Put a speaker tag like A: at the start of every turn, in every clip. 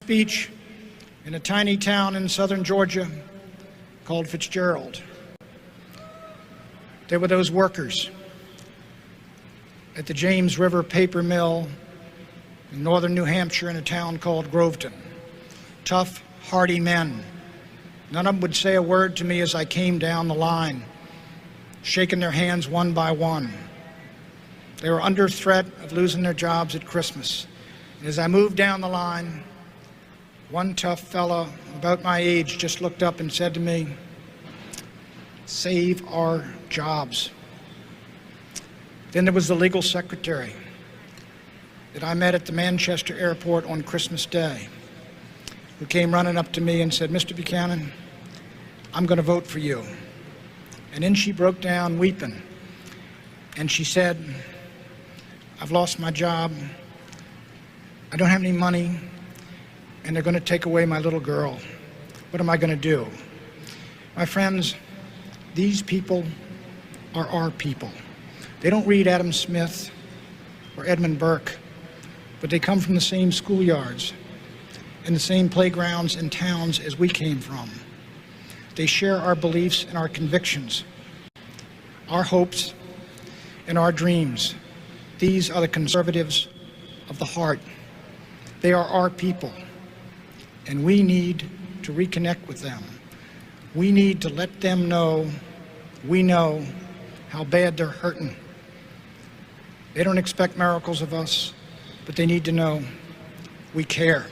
A: speech in a tiny town in southern Georgia called Fitzgerald. There were those workers at the James River paper mill in northern New Hampshire in a town called Groveton. Tough, hardy men. None of them would say a word to me as I came down the line, shaking their hands one by one. They were under threat of losing their jobs at Christmas. And as I moved down the line, one tough fellow about my age just looked up and said to me, "Save our jobs." Then there was the legal secretary that I met at the Manchester airport on Christmas Day, who came running up to me and said, "Mr. Buchanan, I'm going to vote for you." And then she broke down weeping, and she said, "I've lost my job, I don't have any money, and they're going to take away my little girl. What am I going to do?" My friends, these people are our people. They don't read Adam Smith or Edmund Burke, but they come from the same schoolyards and the same playgrounds and towns as we came from. They share our beliefs and our convictions, our hopes and our dreams. These are the conservatives of the heart. They are our people, and we need to reconnect with them. We need to let them know we know how bad they're hurting. They don't expect miracles of us, but they need to know we care.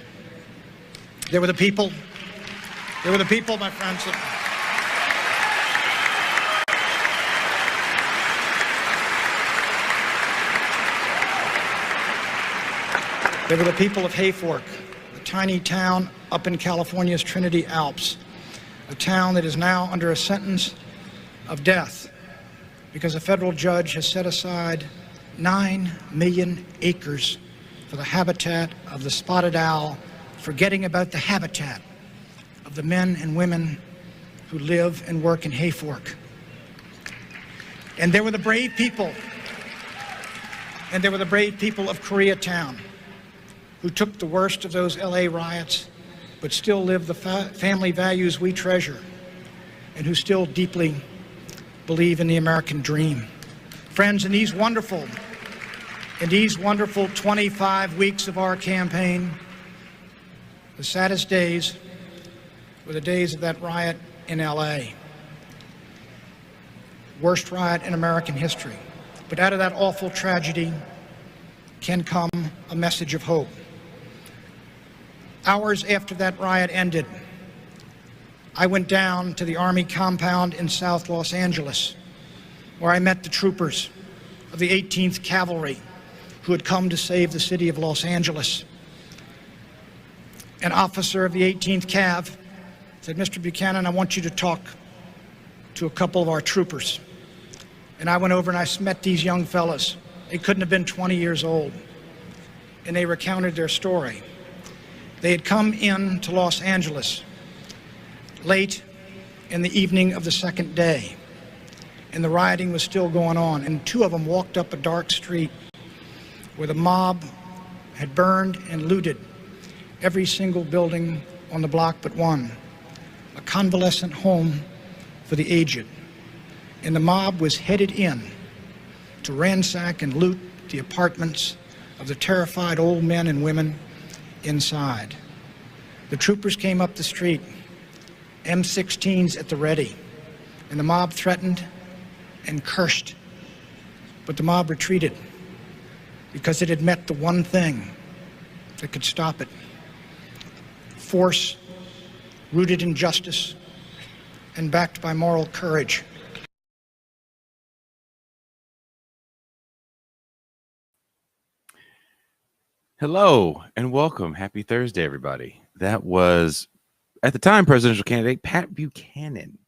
A: They were the people, my friends. They were the people of Hayfork, a tiny town up in California's Trinity Alps, a town that is now under a sentence of death because a federal judge has set aside 9 million acres for the habitat of the spotted owl, forgetting about the habitat of the men and women who live and work in Hayfork. And there were the brave people, of Koreatown, who took the worst of those LA riots, but still live the family values we treasure, and who still deeply believe in the American dream. Friends, in these wonderful 25 weeks of our campaign, the saddest days were the days of that riot in LA. Worst riot in American history. But out of that awful tragedy can come a message of hope. Hours after that riot ended, I went down to the Army compound in South Los Angeles, where I met the troopers of the 18th Cavalry who had come to save the city of Los Angeles. An officer of the 18th Cav said, "Mr. Buchanan, I want you to talk to a couple of our troopers." And I went over and I met these young fellas. They couldn't have been 20 years old. And they recounted their story. They had come in to Los Angeles late in the evening of the second day, and the rioting was still going on. And two of them walked up a dark street where the mob had burned and looted every single building on the block but one, a convalescent home for the aged. And the mob was headed in to ransack and loot the apartments of the terrified old men and women inside. The troopers came up the street, M16s at the ready, and the mob threatened and cursed. But the mob retreated because it had met the one thing that could stop it: force rooted in justice and backed by moral courage.
B: Hello and welcome. Happy Thursday, everybody. That was, at the time, presidential candidate Pat Buchanan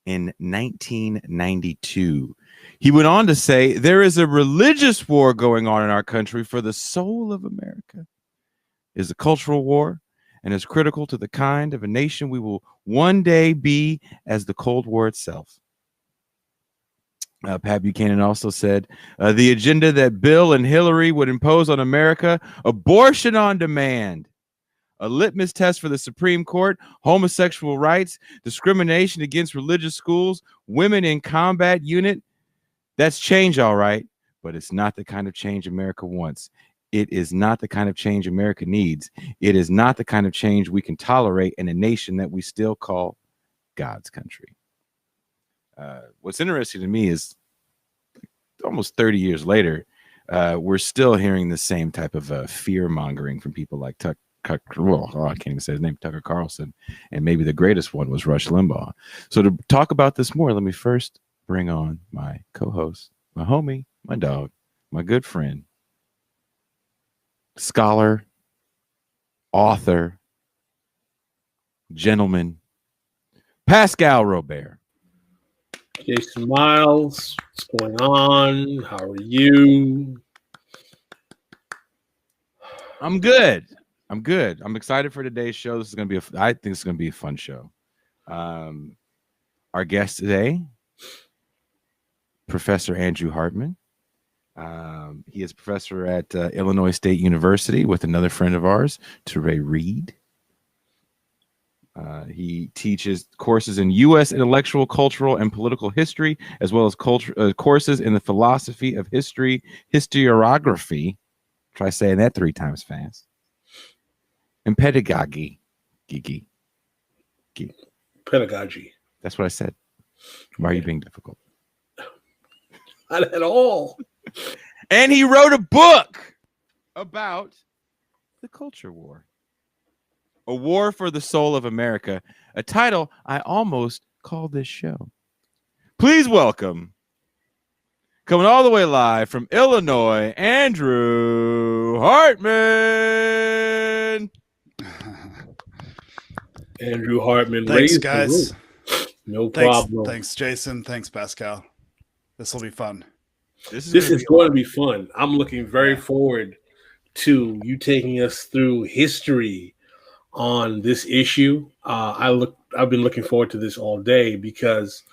B: in 1992. He went on to say, "There is a religious war going on in our country for the soul of America. It is a cultural war and is critical to the kind of a nation we will one day be as the Cold War itself." Pat Buchanan also said, the agenda that Bill and Hillary would impose on America: abortion on demand, a litmus test for the Supreme Court, homosexual rights, discrimination against religious schools, women in combat unit. That's change, all right, but it's not the kind of change America wants. It is not the kind of change America needs. It is not the kind of change we can tolerate in a nation that we still call God's country. What's interesting to me is almost 30 years later, we're still hearing the same type of fear-mongering from people like I can't even say his name, Tucker Carlson, and maybe the greatest one was Rush Limbaugh. So to talk about this more, let me first bring on my co-host, my homie, my dog, my good friend, scholar, author, gentleman, Pascal Robert.
C: Jason Miles, what's going on? How are you?
B: I'm good. I'm excited for today's show. This is going to be I think it's going to be a fun show. Our guest today, Professor Andrew Hartman. He is a professor at Illinois State University with another friend of ours, Teray Reed. He teaches courses in U.S. intellectual, cultural, and political history, as well as courses in the philosophy of history, historiography. Try saying that 3 times fast. And pedagogy.
C: Pedagogy.
B: That's what I said. Why are you being difficult?
C: Not at all.
B: And he wrote a book about the culture war. A War for the Soul of America, a title I almost called this show. Please welcome, coming all the way live from Illinois, Andrew Hartman.
C: Andrew Hartman.
D: Thanks, guys.
C: No problem.
D: Thanks, Jason. Thanks, Pascal. This will be fun.
C: This is going to be fun. I'm looking very forward to you taking us through history on this issue. I've been looking forward to this all day because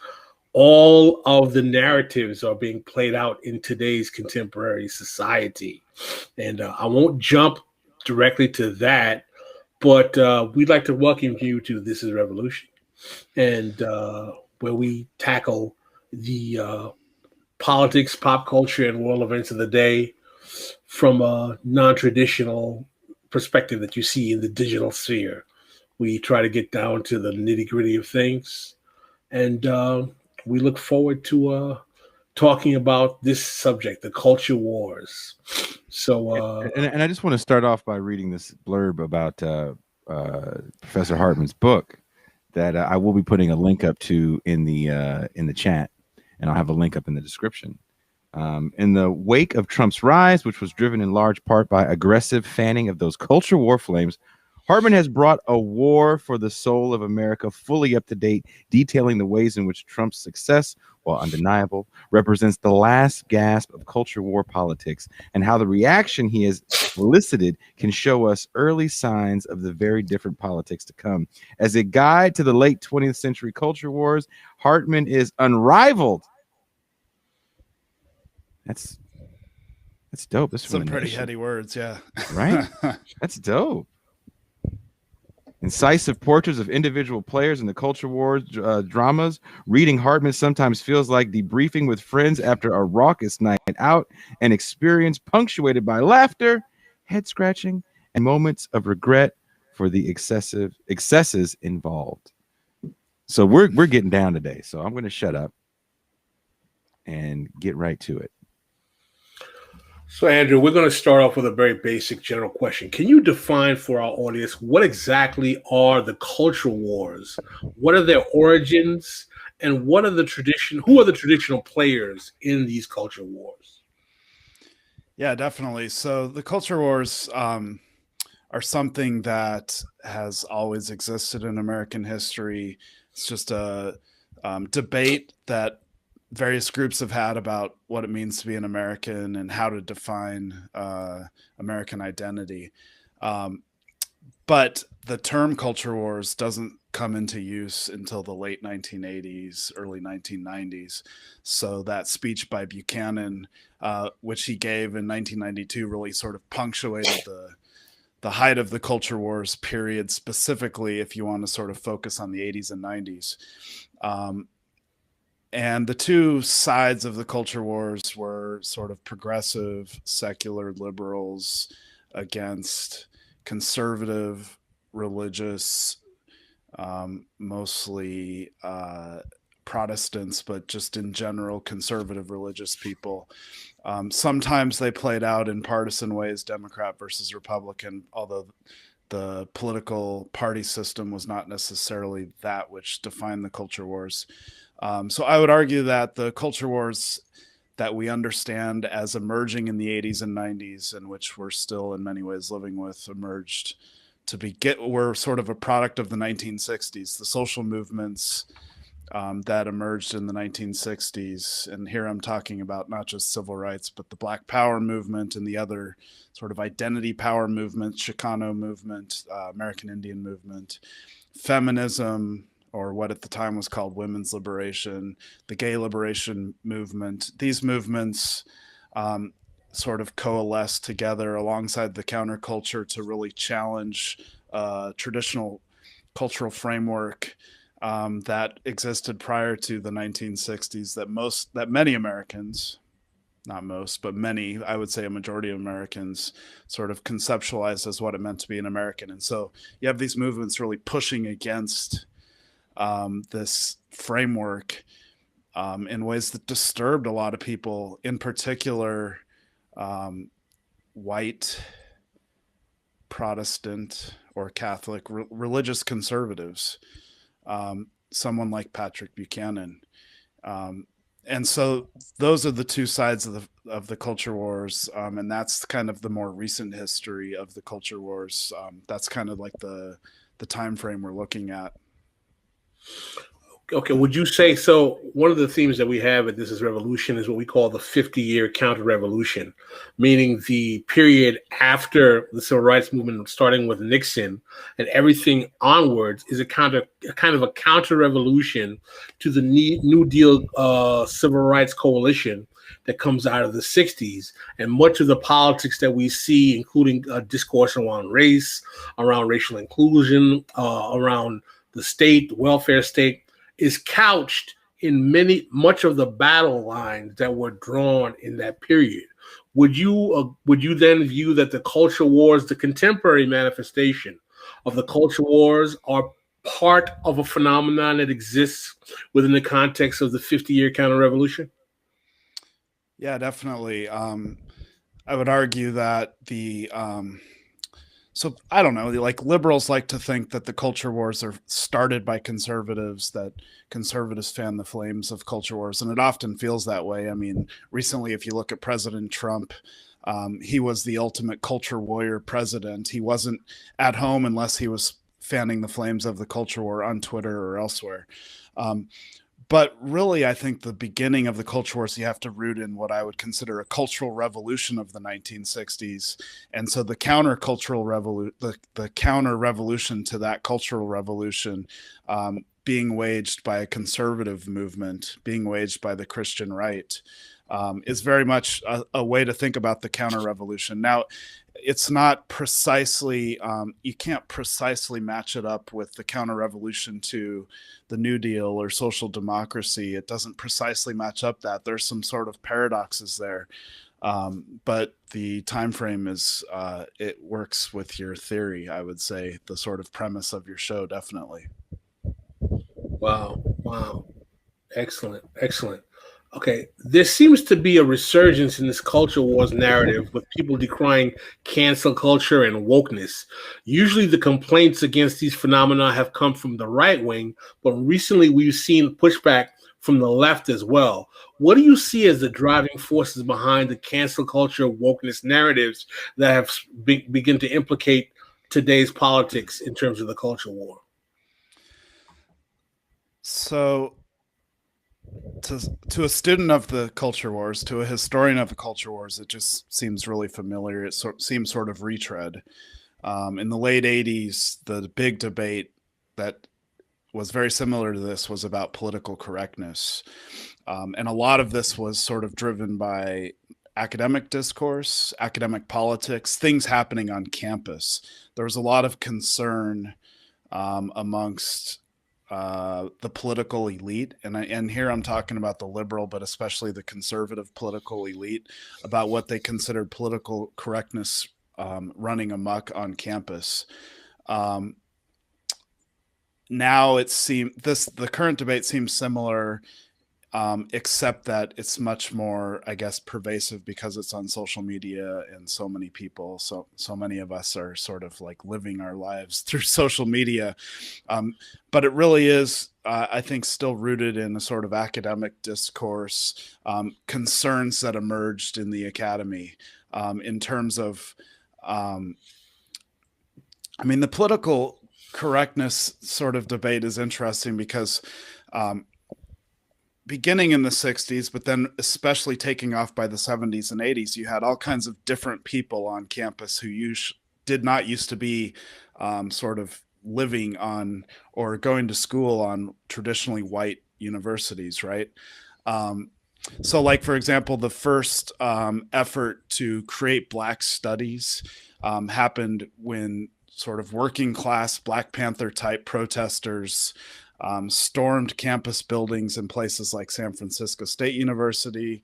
C: all of the narratives are being played out in today's contemporary society. And I won't jump directly to that, but we'd like to welcome you to This is Revolution, and where we tackle the politics, pop culture, and world events of the day from a non-traditional perspective that you see in the digital sphere. We try to get down to the nitty-gritty of things, and we look forward to talking about this subject, the culture wars. So,
B: and I just want to start off by reading this blurb about Professor Hartman's book that I will be putting a link up to in the chat, and I'll have a link up in the description. In the wake of Trump's rise, which was driven in large part by aggressive fanning of those culture war flames, Hartman has brought A War for the Soul of America fully up to date, detailing the ways in which Trump's success, while undeniable, represents the last gasp of culture war politics, and how the reaction he has elicited can show us early signs of the very different politics to come. As a guide to the late 20th century culture wars, Hartman is unrivaled. That's dope. That's
D: some pretty heady words, yeah.
B: Right? That's dope. Incisive portraits of individual players in the culture wars dramas. Reading Hartman sometimes feels like debriefing with friends after a raucous night out, an experience punctuated by laughter, head scratching, and moments of regret for the excesses involved. So we're getting down today. So I'm going to shut up and get right to it.
C: So, Andrew, we're going to start off with a very basic general question. Can you define for our audience what exactly are the culture wars? What are their origins? And who are the traditional players in these culture wars?
D: Yeah, definitely. So the culture wars are something that has always existed in American history. It's just a debate that various groups have had about what it means to be an American and how to define American identity. But the term culture wars doesn't come into use until the late 1980s, early 1990s. So that speech by Buchanan, which he gave in 1992, really sort of punctuated the height of the culture wars period, specifically if you want to sort of focus on the 80s and 90s. And the two sides of the culture wars were sort of progressive, secular liberals against conservative, religious, mostly Protestants, but just in general, conservative religious people. Sometimes they played out in partisan ways, Democrat versus Republican, although the political party system was not necessarily that which defined the culture wars. So I would argue that the culture wars that we understand as emerging in the 80s and 90s, and which we're still in many ways living with, emerged were sort of a product of the 1960s, the social movements that emerged in the 1960s. And here I'm talking about not just civil rights, but the Black Power movement and the other sort of identity power movement, Chicano movement, American Indian movement, feminism, or what at the time was called women's liberation, the gay liberation movement. These movements sort of coalesced together alongside the counterculture to really challenge traditional cultural framework that existed prior to the 1960s that many Americans, not most, but many, I would say a majority of Americans sort of conceptualized as what it meant to be an American. And so you have these movements really pushing against this framework in ways that disturbed a lot of people, in particular white Protestant or Catholic religious conservatives, someone like Patrick Buchanan. And so those are the two sides of the culture wars, and that's kind of the more recent history of the culture wars. That's kind of like the time frame we're looking at.
C: Okay, would you say so? One of the themes that we have at This Is Revolution is what we call the 50-year counter-revolution, meaning the period after the civil rights movement, starting with Nixon and everything onwards, is a kind of a counter-revolution to the New Deal civil rights coalition that comes out of the 60s. And much of the politics that we see, including discourse around race, around racial inclusion, around the state, the welfare state, is couched in much of the battle lines that were drawn in that period. Would you then view that the culture wars, the contemporary manifestation of the culture wars, are part of a phenomenon that exists within the context of the 50-year counter-revolution?
D: Yeah, definitely. I would argue that so I don't know, like liberals like to think that the culture wars are started by conservatives, that conservatives fan the flames of culture wars. And it often feels that way. I mean, recently, if you look at President Trump, he was the ultimate culture warrior president. He wasn't at home unless he was fanning the flames of the culture war on Twitter or elsewhere. But really, I think the beginning of the culture wars, you have to root in what I would consider a cultural revolution of the 1960s. And so the counter-cultural the counter-revolution to that cultural revolution being waged by a conservative movement, being waged by the Christian right, is very much a way to think about the counter-revolution. Now, it's not precisely, you can't precisely match it up with the counter-revolution to the New Deal or social democracy. It doesn't precisely match up that. There's some sort of paradoxes there. But the time frame is, it works with your theory, I would say, the sort of premise of your show, definitely.
C: Wow. Excellent. Okay, there seems to be a resurgence in this culture wars narrative with people decrying cancel culture and wokeness. Usually the complaints against these phenomena have come from the right wing, but recently we've seen pushback from the left as well. What do you see as the driving forces behind the cancel culture wokeness narratives that have begin to implicate today's politics in terms of the culture war?
D: So to a student of the culture wars, to a historian of the culture wars, it just seems really familiar. It seems sort of retread. In the late 80s, the big debate that was very similar to this was about political correctness. And a lot of this was sort of driven by academic discourse, academic politics, things happening on campus. There was a lot of concern amongst the political elite, and here I'm talking about the liberal, but especially the conservative political elite, about what they considered political correctness running amok on campus. Now the current debate seems similar, except that it's much more, I guess, pervasive because it's on social media and so many people, so many of us are sort of like living our lives through social media. But it really is, I think, still rooted in a sort of academic discourse, concerns that emerged in the academy in terms of, the political correctness sort of debate is interesting because beginning in the 60s, but then especially taking off by the 70s and 80s, you had all kinds of different people on campus who did not used to be sort of living on or going to school on traditionally white universities, right? So like, for example, the first effort to create Black studies happened when sort of working class Black Panther type protesters stormed campus buildings in places like San Francisco State University,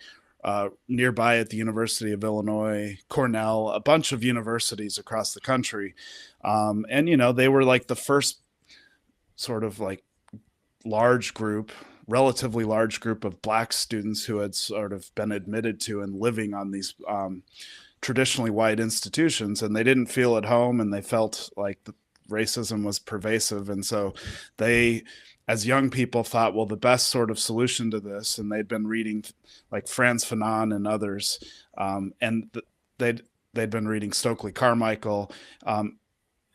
D: nearby at the University of Illinois, Cornell, a bunch of universities across the country. And, they were like the first sort of like relatively large group of Black students who had sort of been admitted to and living on these traditionally white institutions, and they didn't feel at home, and they felt like the racism was pervasive. And so they, as young people, thought, well, the best sort of solution to this, and they'd been reading like Franz Fanon and others, and they'd been reading Stokely Carmichael,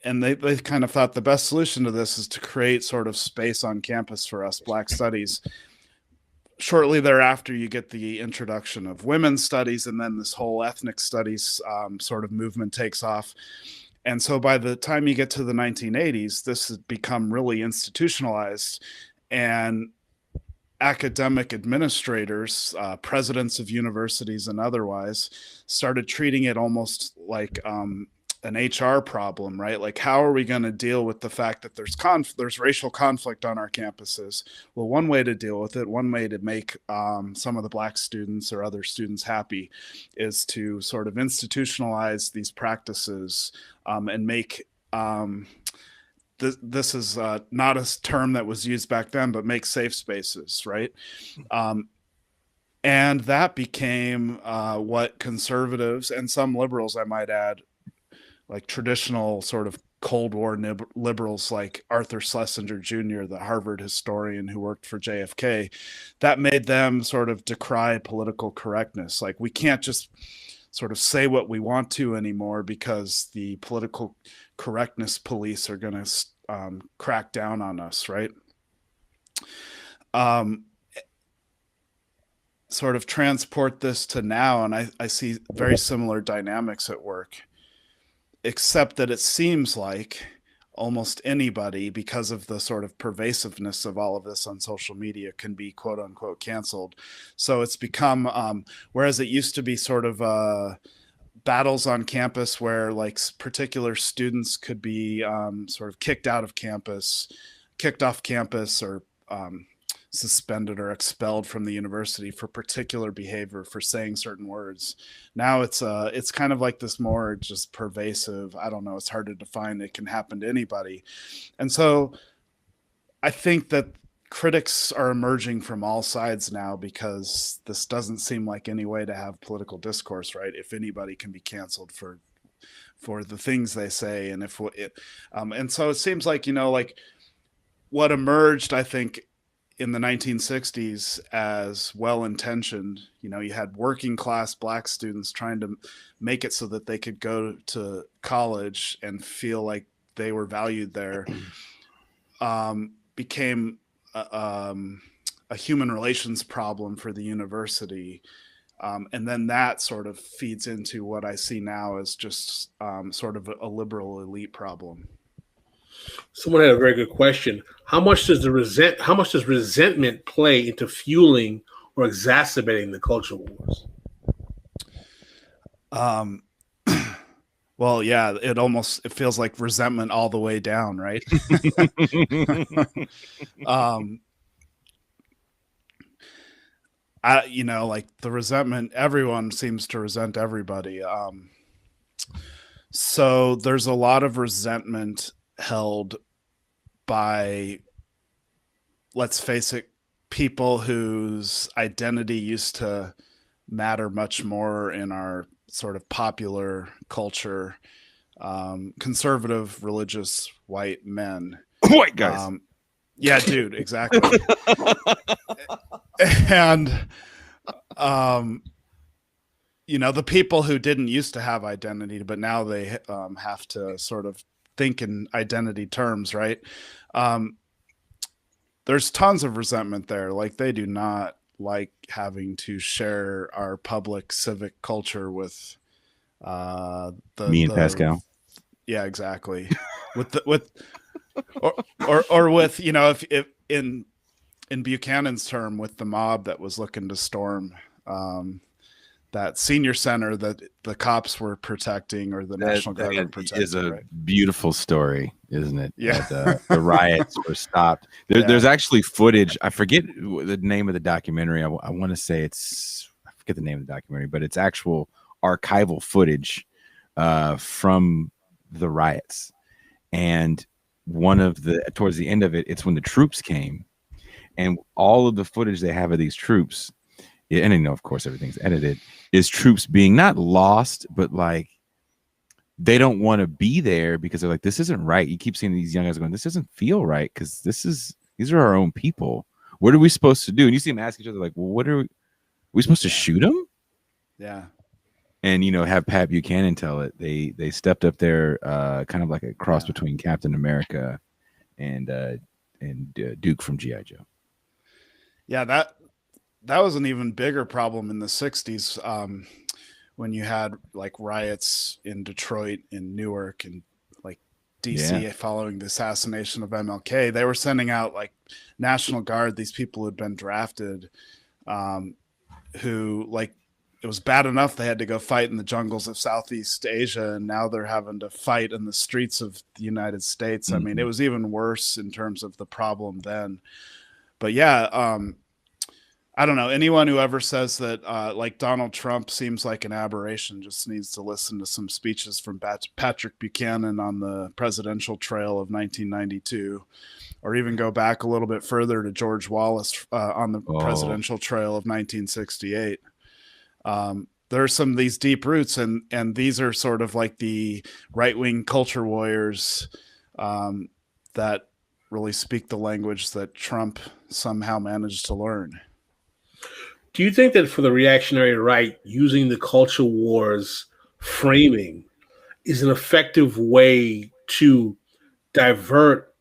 D: and they kind of thought the best solution to this is to create sort of space on campus for us Black studies. Shortly thereafter, you get the introduction of women's studies, and then this whole ethnic studies sort of movement takes off. And so by the time you get to the 1980s, this has become really institutionalized, and academic administrators, presidents of universities and otherwise, started treating it almost like an HR problem, right? Like, how are we going to deal with the fact that there's racial conflict on our campuses? Well, one way to deal with it, one way to make some of the Black students or other students happy, is to sort of institutionalize these practices and make this is not a term that was used back then, but make safe spaces, right? And that became what conservatives and some liberals, I might add, like traditional sort of Cold War liberals like Arthur Schlesinger Jr., the Harvard historian who worked for JFK, that made them sort of decry political correctness. Like, we can't just sort of say what we want to anymore because the political correctness police are going to crack down on us, right? Sort of transport this to now, and I see very similar dynamics at work, except that it seems like almost anybody, because of the sort of pervasiveness of all of this on social media, can be quote unquote canceled. So it's become, whereas it used to be sort of battles on campus where like particular students could be sort of kicked off campus, or suspended or expelled from the university for particular behavior, for saying certain words. Now it's kind of like this more just pervasive, I don't know, it's hard to define, it can happen to anybody. And so I think that critics are emerging from all sides now, because this doesn't seem like any way to have political discourse, right? If anybody can be canceled for the things they say, and and so it seems like, like what emerged, I think, in the 1960s as well-intentioned, you had working class Black students trying to make it so that they could go to college and feel like they were valued there, became a human relations problem for the university. And then that sort of feeds into what I see now as just sort of a liberal elite problem.
C: Someone had a very good question. How much does resentment play into fueling or exacerbating the culture wars?
D: Um, well, yeah, it feels like resentment all the way down, right? Like the resentment, everyone seems to resent everybody. So there's a lot of resentment held by, let's face it, people whose identity used to matter much more in our sort of popular culture, conservative, religious white men.
B: White guys.
D: Yeah, dude, exactly. And the people who didn't used to have identity, but now they have to sort of think in identity terms, right? There's tons of resentment there. Like, they do not like having to share our public civic culture with
B: me and Pascal.
D: Yeah, exactly. with if in Buchanan's term, with the mob that was looking to storm that senior center that the cops were protecting, or the National Guard were protecting.
B: Is a beautiful story, isn't it?
D: Yeah.
B: The riots were stopped. There's actually footage. I forget the name of the documentary. I want to say I forget the name of the documentary, but it's actual archival footage from the riots. And towards the end of it, it's when the troops came, and all of the footage they have of these troops, and of course everything's edited, is troops being not lost, but like they don't want to be there because they're like, this isn't right. You keep seeing these young guys going, this doesn't feel right, because these are our own people. What are we supposed to do? And you see them ask each other like, well, what are we supposed to shoot them?
D: Yeah.
B: And have Pat Buchanan tell it. They stepped up there, kind of like a cross between Captain America and Duke from G.I. Joe.
D: Yeah, that was an even bigger problem in the 60s, when you had like riots in Detroit, in Newark, and like DC following the assassination of MLK. They were sending out like National Guard, these people who had been drafted, who, like, it was bad enough they had to go fight in the jungles of Southeast Asia, and now they're having to fight in the streets of the United States. Mm-hmm. I mean, it was even worse in terms of the problem then. But yeah, I don't know. Anyone who ever says that like Donald Trump seems like an aberration just needs to listen to some speeches from Patrick Buchanan on the presidential trail of 1992, or even go back a little bit further to George Wallace on the presidential trail of 1968. There are some of these deep roots, and these are sort of like the right-wing culture warriors that really speak the language that Trump somehow managed to learn.
C: Do you think that for the reactionary right, using the culture wars framing is an effective way to divert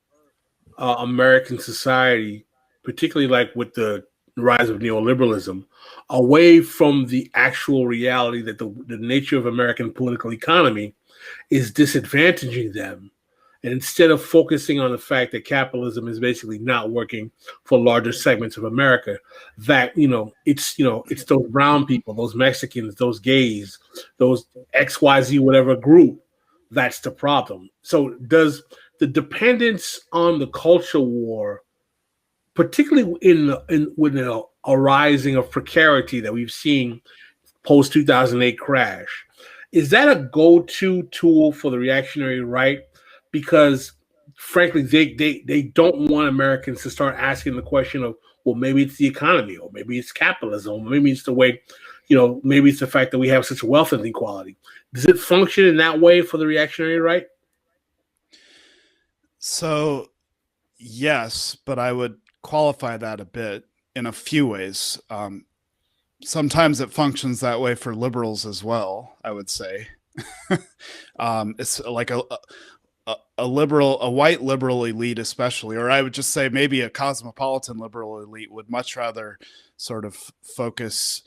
C: American society, particularly like with the rise of neoliberalism, away from the actual reality that the nature of American political economy is disadvantaging them? And instead of focusing on the fact that capitalism is basically not working for larger segments of America, that, it's those brown people, those Mexicans, those gays, those XYZ, whatever group, that's the problem. So does the dependence on the culture war, particularly with the arising of precarity that we've seen post 2008 crash, is that a go-to tool for the reactionary right? Because frankly, they don't want Americans to start asking the question of, well, maybe it's the economy, or maybe it's capitalism, or maybe it's the way, maybe it's the fact that we have such wealth inequality. Does it function in that way for the reactionary right?
D: So, yes, but I would qualify that a bit in a few ways. Sometimes it functions that way for liberals as well, I would say. It's like a white liberal elite, especially, or I would just say maybe a cosmopolitan liberal elite, would much rather sort of focus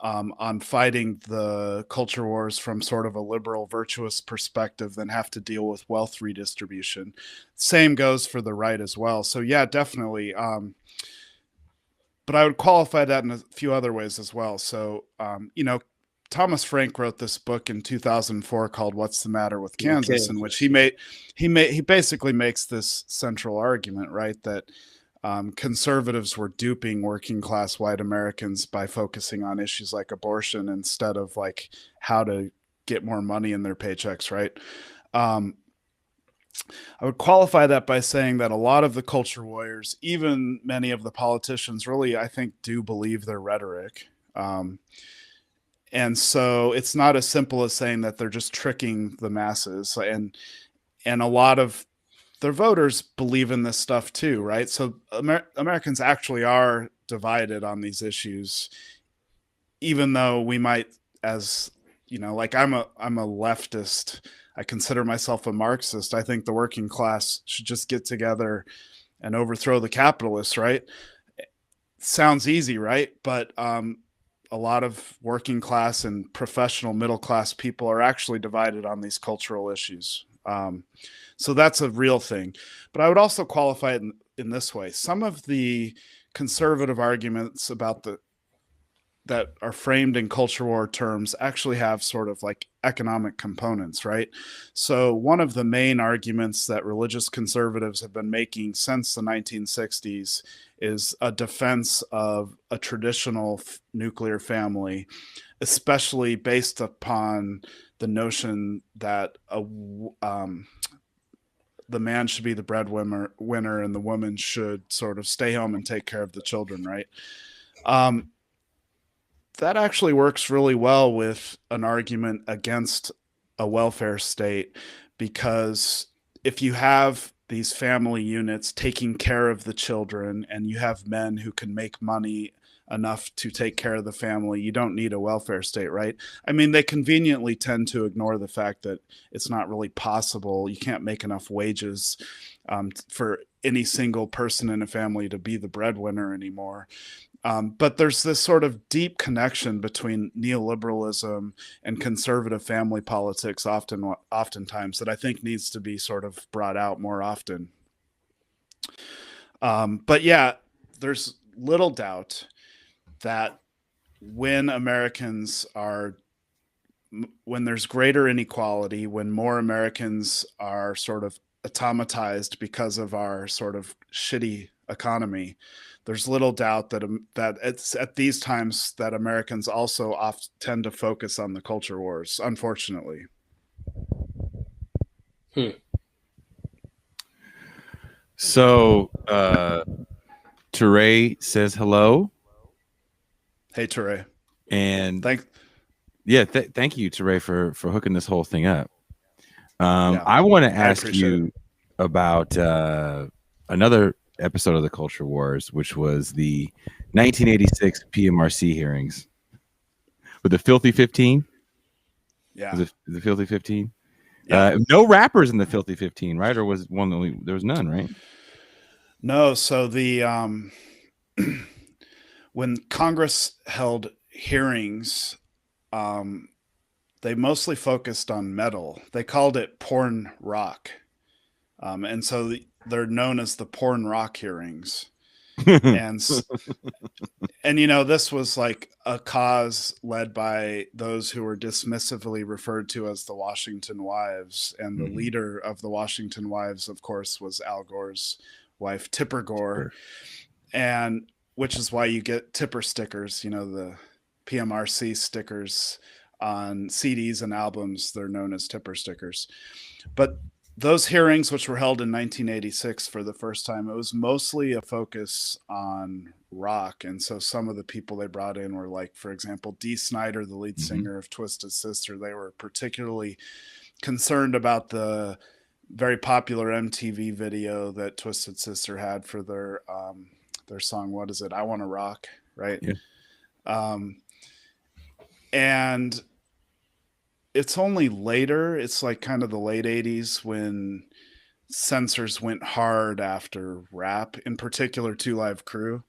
D: on fighting the culture wars from sort of a liberal, virtuous perspective than have to deal with wealth redistribution. Same goes for the right as well. So yeah, definitely. But I would qualify that in a few other ways as well. So, Thomas Frank wrote this book in 2004 called "What's the Matter with
C: Yeah,
D: Kansas," in which he basically makes this central argument, right, that conservatives were duping working class white Americans by focusing on issues like abortion instead of like how to get more money in their paychecks, right? I would qualify that by saying that a lot of the culture warriors, even many of the politicians, really, I think, do believe their rhetoric. And so it's not as simple as saying that they're just tricking the masses. And a lot of their voters believe in this stuff too, right? So Americans actually are divided on these issues, even though we might, as you know, like I'm a leftist. I consider myself a Marxist. I think the working class should just get together and overthrow the capitalists, right? Sounds easy, right? But a lot of working class and professional middle class people are actually divided on these cultural issues. So that's a real thing. But I would also qualify it in this way. Some of the conservative arguments about that are framed in culture war terms actually have sort of like economic components, right? So one of the main arguments that religious conservatives have been making since the 1960s is a defense of a traditional nuclear family, especially based upon the notion that the man should be the breadwinner and the woman should sort of stay home and take care of the children, right? That actually works really well with an argument against a welfare state, because if you have these family units taking care of the children and you have men who can make money enough to take care of the family, you don't need a welfare state, right? I mean, they conveniently tend to ignore the fact that it's not really possible. You can't make enough wages for any single person in a family to be the breadwinner anymore. But there's this sort of deep connection between neoliberalism and conservative family politics oftentimes that I think needs to be sort of brought out more often. But yeah, there's little doubt that when there's greater inequality, when more Americans are sort of automatized because of our sort of shitty economy, there's little doubt that it's at these times that Americans also tend to focus on the culture wars, unfortunately.
B: So Teray says hello.
D: Hey, Teray.
B: And
D: thank
B: you, Teray, for hooking this whole thing up. I want to ask you about another episode of the Culture Wars, which was the 1986 PMRC hearings with the Filthy 15.
D: Yeah,
B: the Filthy 15.
D: Yeah.
B: No rappers in the Filthy 15, right? Or was one only? There was none, right?
D: No. So the when Congress held hearings, they mostly focused on metal. They called it porn rock, and so they're known as the porn rock hearings. and you know, this was like a cause led by those who were dismissively referred to as the Washington Wives, and the leader of the Washington Wives, of course, was Al Gore's wife, Tipper Gore. And which is why you get Tipper stickers, you know, the PMRC stickers on CDs and albums. They're known as Tipper stickers. But those hearings, which were held in 1986 for the first time, it was mostly a focus on rock. And so some of the people they brought in were like, for example, Dee Snider, the lead singer of Twisted Sister. They were particularly concerned about the very popular MTV video that Twisted Sister had for their song, what is it? I Want to Rock, right? Yeah. And it's only later, it's like kind of the late 80s, when censors went hard after rap, in particular 2 Live Crew.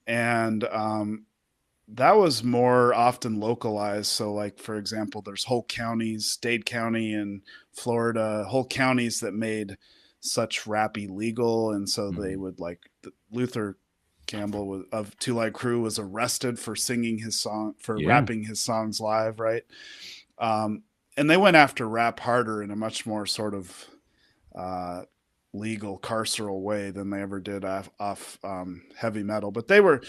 D: And that was more often localized. So like, for example, there's whole counties, Dade County in Florida, whole counties that made such rap illegal. And so they would, like, Luther Campbell of Two Light Crew was arrested for singing his song, for
B: Yeah.
D: rapping his songs live, right? And they went after rap harder in a much more sort of legal carceral way than they ever did off heavy metal. But they were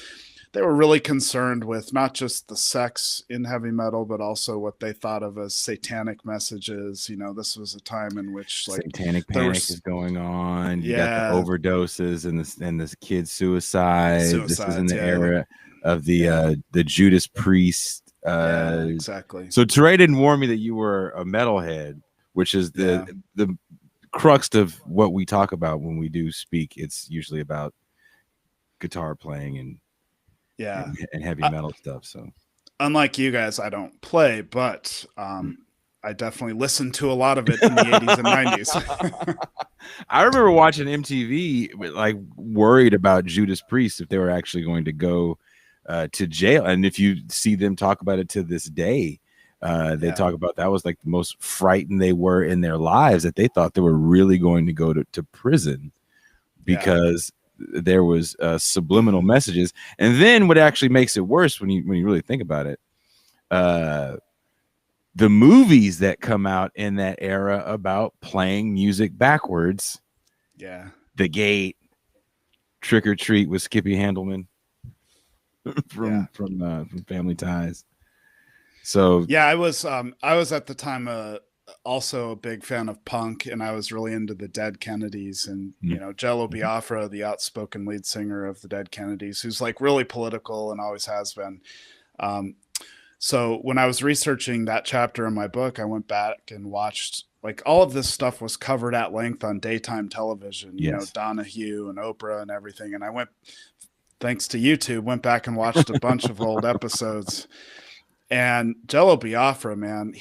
D: really concerned with not just the sex in heavy metal, but also what they thought of as satanic messages. You know, this was a time in which like
B: satanic
D: there
B: panic
D: was-
B: is going on. You
D: Yeah.
B: got the overdoses and this kid suicide. This is in
D: Suicides,
B: the
D: yeah.
B: era of the Judas Priest.
D: yeah, exactly.
B: So Teray didn't warn me that you were a metalhead, which is the crux of what we talk about when we do speak. It's usually about guitar playing and heavy metal stuff. So
D: unlike you guys, I don't play, but I definitely listened to a lot of it in the 80s and 90s.
B: I remember watching MTV, like worried about Judas Priest if they were actually going to go to jail. And if you see them talk about it to this day, they talk about that was like the most frightened they were in their lives, that they thought they were really going to go to prison because there was subliminal messages. And then what actually makes it worse when you really think about it, the movies that come out in that era about playing music backwards, The Gate, Trick or Treat with Skippy Handelman from Family Ties. So
D: I was at the time also a big fan of punk, and I was really into the Dead Kennedys, and you know, Jello Biafra, the outspoken lead singer of the Dead Kennedys, who's like really political and always has been. So when I was researching that chapter in my book, I went back and watched, like, all of this stuff was covered at length on daytime television, you know, Donahue and Oprah and everything. And I went, thanks to YouTube, went back and watched a bunch of old episodes. And Jello Biafra, man,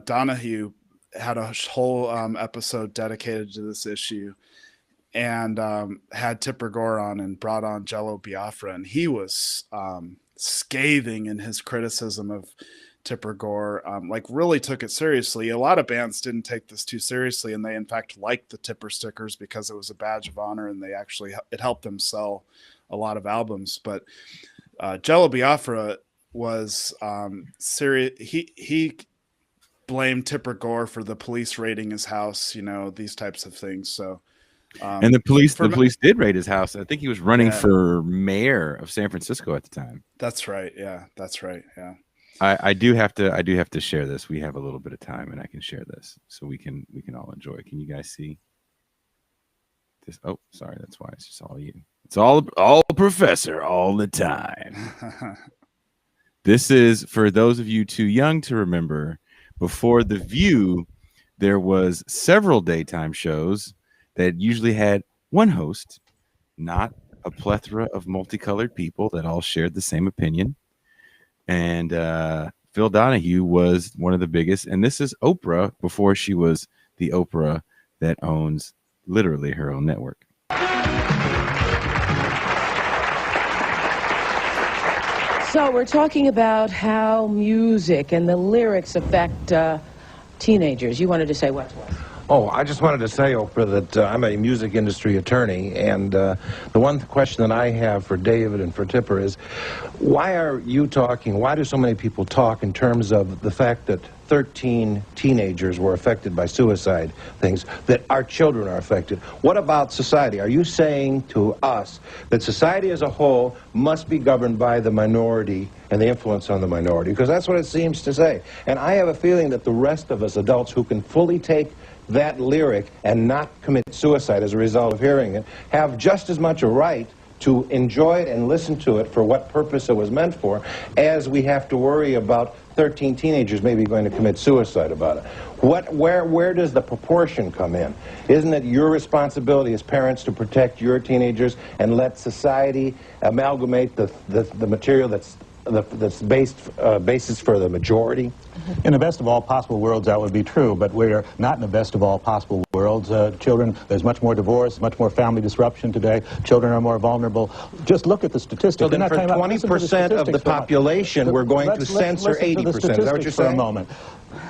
D: Donahue had a whole episode dedicated to this issue, and had Tipper Gore on and brought on Jello Biafra. And he was scathing in his criticism of Tipper Gore, like really took it seriously. A lot of bands didn't take this too seriously, and they in fact liked the Tipper stickers because it was a badge of honor, and it helped them sell a lot of albums. But Jello Biafra was serious. He blamed Tipper Gore for the police raiding his house, you know, these types of things. So
B: and the police did raid his house. I think he was running for mayor of San Francisco at the time.
D: That's right. Yeah, that's right. Yeah.
B: I do have to share this. We have a little bit of time, and I can share this so we can all enjoy. Can you guys see this? Oh, sorry, that's why it's just all you. It's all Professor all the time. This is for those of you too young to remember. Before The View, there was several daytime shows that usually had one host, not a plethora of multicolored people that all shared the same opinion. And Phil Donahue was one of the biggest. And this is Oprah before she was the Oprah that owns literally her own network.
E: So we're talking about how music and the lyrics affect teenagers. You wanted to say what?
F: Oh, I just wanted to say, Oprah, that I'm a music industry attorney, and the one question that I have for David and for Tipper is, why do so many people talk in terms of the fact that 13 teenagers were affected by suicide things, that our children are affected? What about society? Are you saying to us that society as a whole must be governed by the minority and the influence on the minority? Because that's what it seems to say. And I have a feeling that the rest of us adults who can fully take that lyric and not commit suicide as a result of hearing it have just as much a right to enjoy it and listen to it for what purpose it was meant for, as we have to worry about 13 teenagers maybe going to commit suicide about it. Where does the proportion come in? Isn't it your responsibility as parents to protect your teenagers and let society amalgamate the material that's basis for the majority?
G: In the best of all possible worlds, that would be true, but we're not in the best of all possible worlds. child children. There's much more divorce, much more family disruption today. Children are more vulnerable. Just look at the statistics.
F: So then for 20% of the population, we're going to censor 80%. Is that what you're saying?
G: For a moment.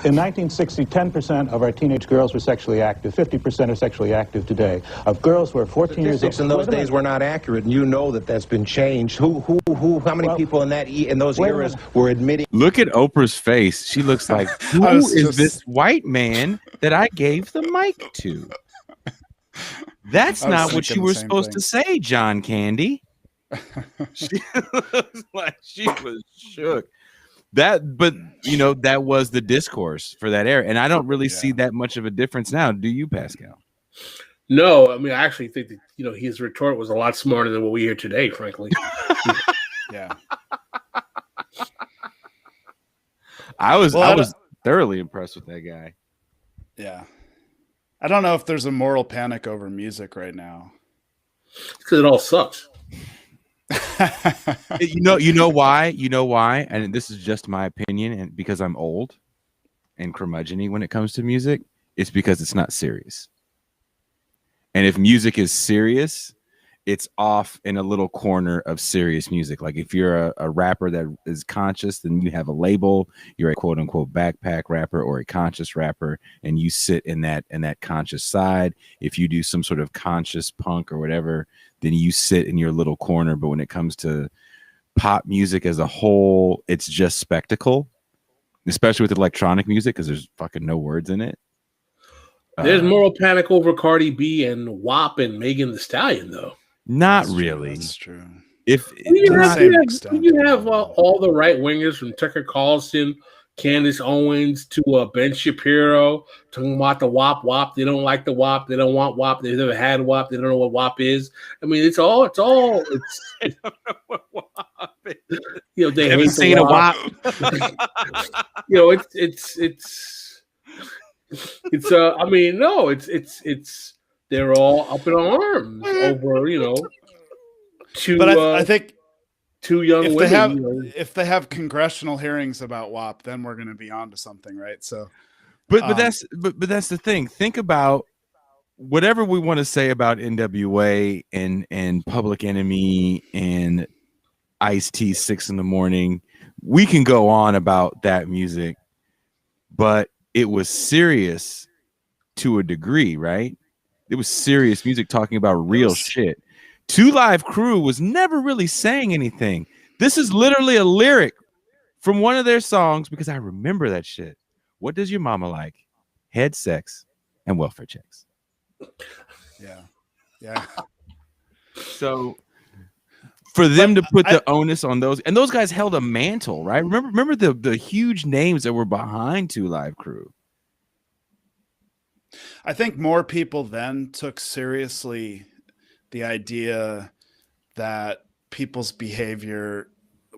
G: In 1960, 10% of our teenage girls were sexually active. 50% are sexually active today. Of girls who are 14 years old.
F: Statistics in those days were not accurate, and you know that that's been changed. How many people in those eras were admitting?
B: Look at Oprah's face. She looks like, who is this white man that I gave the mic to? That's not what you were supposed to say, John Candy. She looks like she was shook. But that was the discourse for that era, and I don't really see that much of a difference now. Do you, Pascal?
C: No, I mean, I actually think that his retort was a lot smarter than what we hear today, frankly.
D: Yeah.
B: I was thoroughly impressed with that guy.
D: Yeah. I don't know if there's a moral panic over music right now.
C: Because it all sucks.
B: You know why, and this is just my opinion, and because I'm old and curmudgeon-y when it comes to music, it's because it's not serious. And if music is serious, it's off in a little corner of serious music. Like if you're a rapper that is conscious, then you have a label. You're a quote unquote backpack rapper or a conscious rapper, and you sit in that conscious side. If you do some sort of conscious punk or whatever, then you sit in your little corner. But when it comes to pop music as a whole, it's just spectacle, especially with electronic music, because there's fucking no words in it.
C: There's moral panic over Cardi B and WAP and Megan Thee Stallion, though.
B: Not really.
D: That's true.
B: If
C: you have all the right wingers from Tucker Carlson, Candace Owens to Ben Shapiro talking about the WAP. They don't like the WAP. They don't want WAP. They've never had WAP. They don't know what WAP is. I mean, it's I don't know what WAP is. They haven't seen a WAP. It's they're all up in arms over,
D: But I think
C: two young women.
D: If they have congressional hearings about WAP, then we're going to be on to something, right? So,
B: but that's the thing. Think about whatever we want to say about NWA and Public Enemy and Ice-T 6 in the Morning. We can go on about that music, but it was serious to a degree, right? It was serious music talking about real shit. 2 Live Crew was never really saying anything. This is literally a lyric from one of their songs because I remember that shit. What does your mama like? Head sex and welfare checks.
D: Yeah.
B: So for them to put the onus on those, and those guys held a mantle, right? Remember the huge names that were behind 2 Live Crew.
D: I think more people then took seriously the idea that people's behavior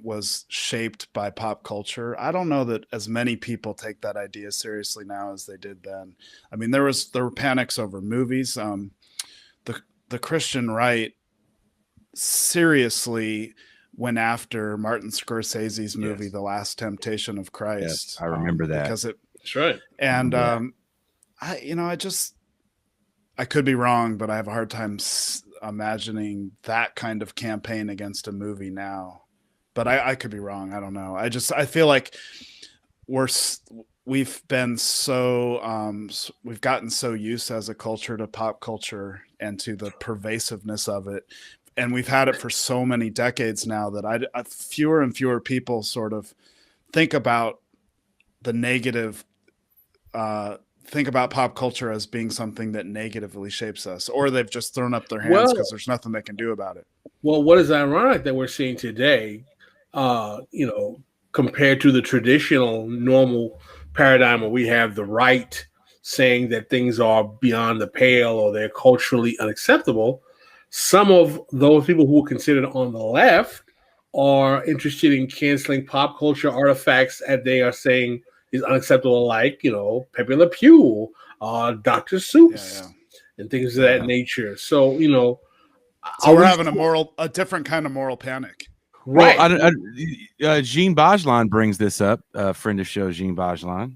D: was shaped by pop culture. I don't know that as many people take that idea seriously now as they did then. I mean, there were panics over movies. The Christian right seriously went after Martin Scorsese's movie, The Last Temptation of Christ.
B: Yes, I remember that.
D: Because
C: that's right.
D: And I could be wrong, but I have a hard time imagining that kind of campaign against a movie now. But I could be wrong. I don't know. I feel like we've been so we've gotten so used as a culture to pop culture and to the pervasiveness of it, and we've had it for so many decades now that fewer and fewer people sort of think about the negative. Think about pop culture as being something that negatively shapes us, or they've just thrown up their hands because there's nothing they can do about it.
C: Well, what is ironic that we're seeing today, compared to the traditional normal paradigm where we have the right saying that things are beyond the pale or they're culturally unacceptable, some of those people who are considered on the left are interested in canceling pop culture artifacts that they are saying is unacceptable, like, Pepe Le Pew, Dr. Seuss, and things of that nature. So,
D: we're having a different kind of moral panic.
C: Right.
B: Jean Bajlan brings this up, a friend of show, Jean Bajlan.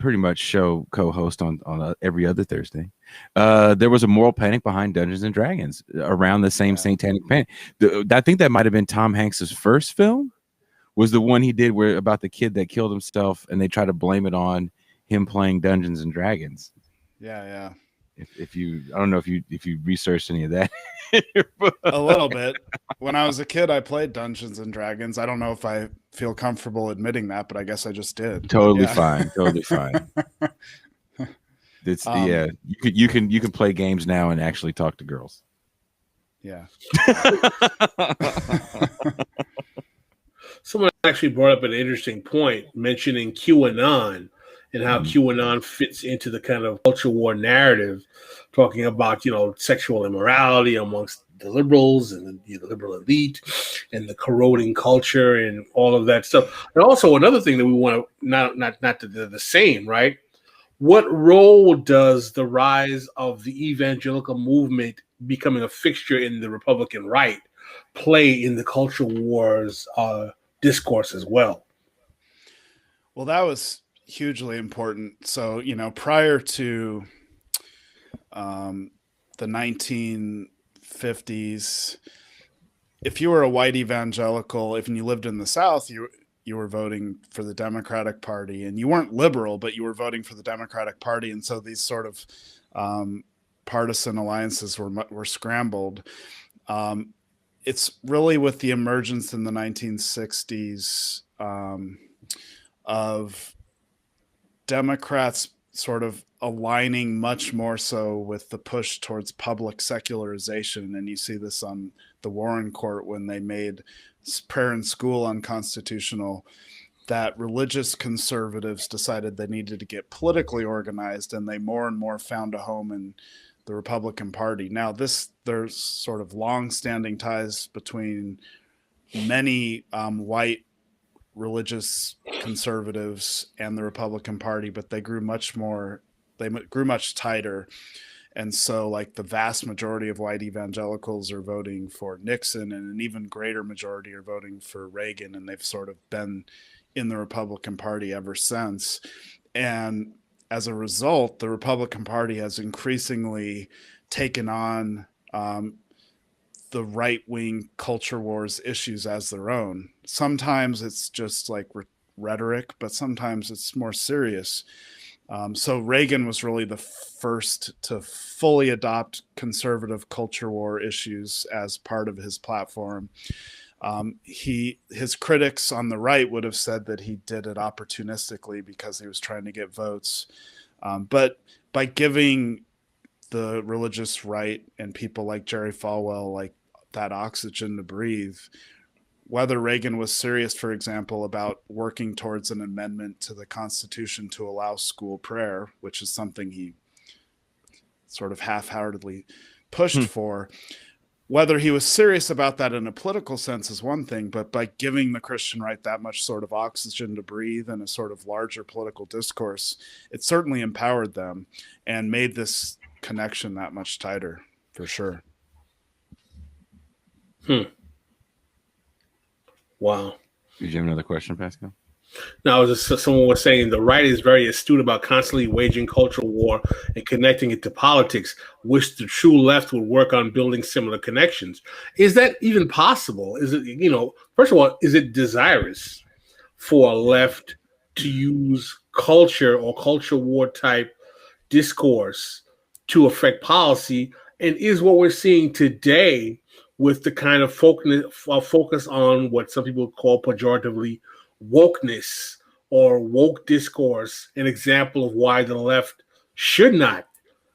B: pretty much show co-host on every other Thursday. There was a moral panic behind Dungeons and Dragons around the same satanic panic. I think that might have been Tom Hanks's first film. Was the one he did where about the kid that killed himself, and they try to blame it on him playing Dungeons and Dragons.
D: Yeah.
B: If you, I don't know if you researched any of that.
D: A little bit. When I was a kid, I played Dungeons and Dragons. I don't know if I feel comfortable admitting that, but I guess I just did.
B: Totally fine. It's you can play games now and actually talk to girls.
D: Yeah.
C: Someone actually brought up an interesting point, mentioning QAnon and how QAnon fits into the kind of culture war narrative, talking about, sexual immorality amongst the liberals and the liberal elite and the corroding culture and all of that stuff. And also another thing that we want to, not the same, right? What role does the rise of the evangelical movement becoming a fixture in the Republican right play in the culture wars discourse as well?
D: Well, that was hugely important. So, prior to the 1950s, if you were a white evangelical, if you lived in the South, you were voting for the Democratic Party, and you weren't liberal, but you were voting for the Democratic Party. And so these sort of partisan alliances were scrambled. It's really with the emergence in the 1960s of Democrats sort of aligning much more so with the push towards public secularization. And you see this on the Warren Court when they made prayer in school unconstitutional, that religious conservatives decided they needed to get politically organized, and they more and more found a home in the Republican Party. Now, there's sort of long-standing ties between many white religious conservatives and the Republican Party, but they grew much tighter. And so, like, the vast majority of white evangelicals are voting for Nixon, and an even greater majority are voting for Reagan, and they've sort of been in the Republican Party ever since. And as a result, the Republican Party has increasingly taken on the right-wing culture wars issues as their own. Sometimes it's just like rhetoric, but sometimes it's more serious. So Reagan was really the first to fully adopt conservative culture war issues as part of his platform. His critics on the right would have said that he did it opportunistically because he was trying to get votes. But by giving the religious right and people like Jerry Falwell like that oxygen to breathe, whether Reagan was serious, for example, about working towards an amendment to the Constitution to allow school prayer, which is something he sort of half-heartedly pushed for, whether he was serious about that in a political sense is one thing, but by giving the Christian right that much sort of oxygen to breathe in a sort of larger political discourse, it certainly empowered them and made this connection that much tighter, for sure.
C: Wow.
B: Did you have another question, Pascal?
C: No, someone was saying the right is very astute about constantly waging cultural war and connecting it to politics. Wish the true left would work on building similar connections. Is that even possible? Is it, first of all, is it desirous for a left to use culture or culture war type discourse to affect policy? And is what we're seeing today with the kind of focus on what some people call pejoratively wokeness or woke discourse an example of why the left should not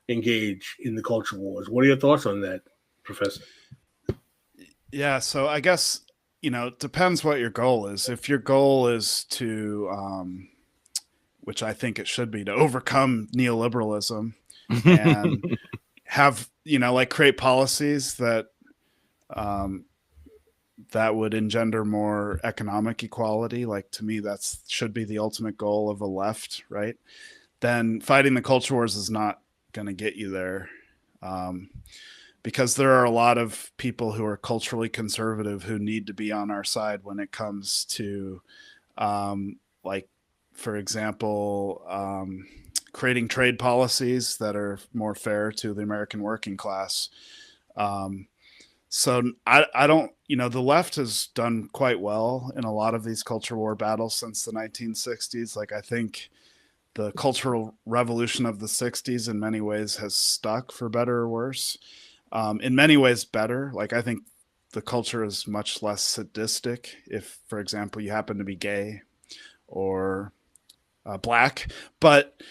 C: engage in the culture wars? What are your thoughts on that, Professor?
D: Yeah, so I guess, it depends what your goal is. If your goal is to, which I think it should be, to overcome neoliberalism and have, create policies that that would engender more economic equality. Like, to me, that should be the ultimate goal of a left, right? Then fighting the culture wars is not going to get you there, because there are a lot of people who are culturally conservative who need to be on our side when it comes to for example, creating trade policies that are more fair to the American working class. So I don't, the left has done quite well in a lot of these culture war battles since the 1960s. Like, I think the cultural revolution of the 60s in many ways has stuck, for better or worse. In many ways better. Like, I think the culture is much less sadistic if, for example, you happen to be gay or black. But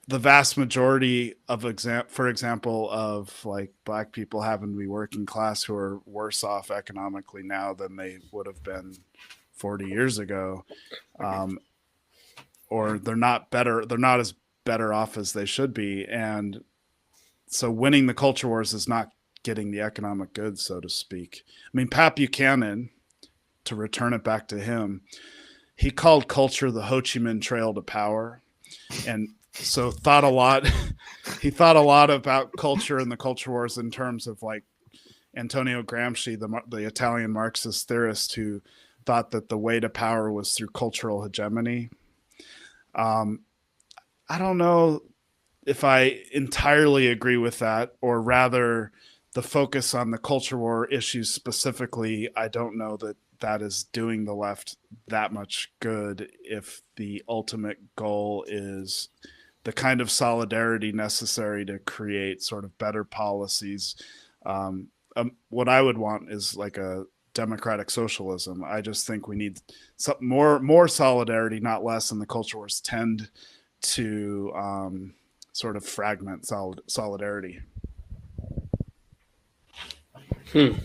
D: the vast majority of for example, of like black people happen to be working class who are worse off economically now than they would have been 40 years ago. Or they're not as better off as they should be. And so winning the culture wars is not getting the economic goods, so to speak. I mean, Pat Buchanan, to return it back to him, he called culture the Ho Chi Minh Trail to power. And so he thought a lot about culture and the culture wars in terms of like Antonio Gramsci, the Italian Marxist theorist, who thought that the way to power was through cultural hegemony. I don't know if I entirely agree with that, or rather the focus on the culture war issues specifically. I don't know that that is doing the left that much good if the ultimate goal is the kind of solidarity necessary to create sort of better policies. What I would want is like a democratic socialism. I just think we need some more solidarity, not less, and the culture wars tend to sort of fragment solidarity.
B: Jean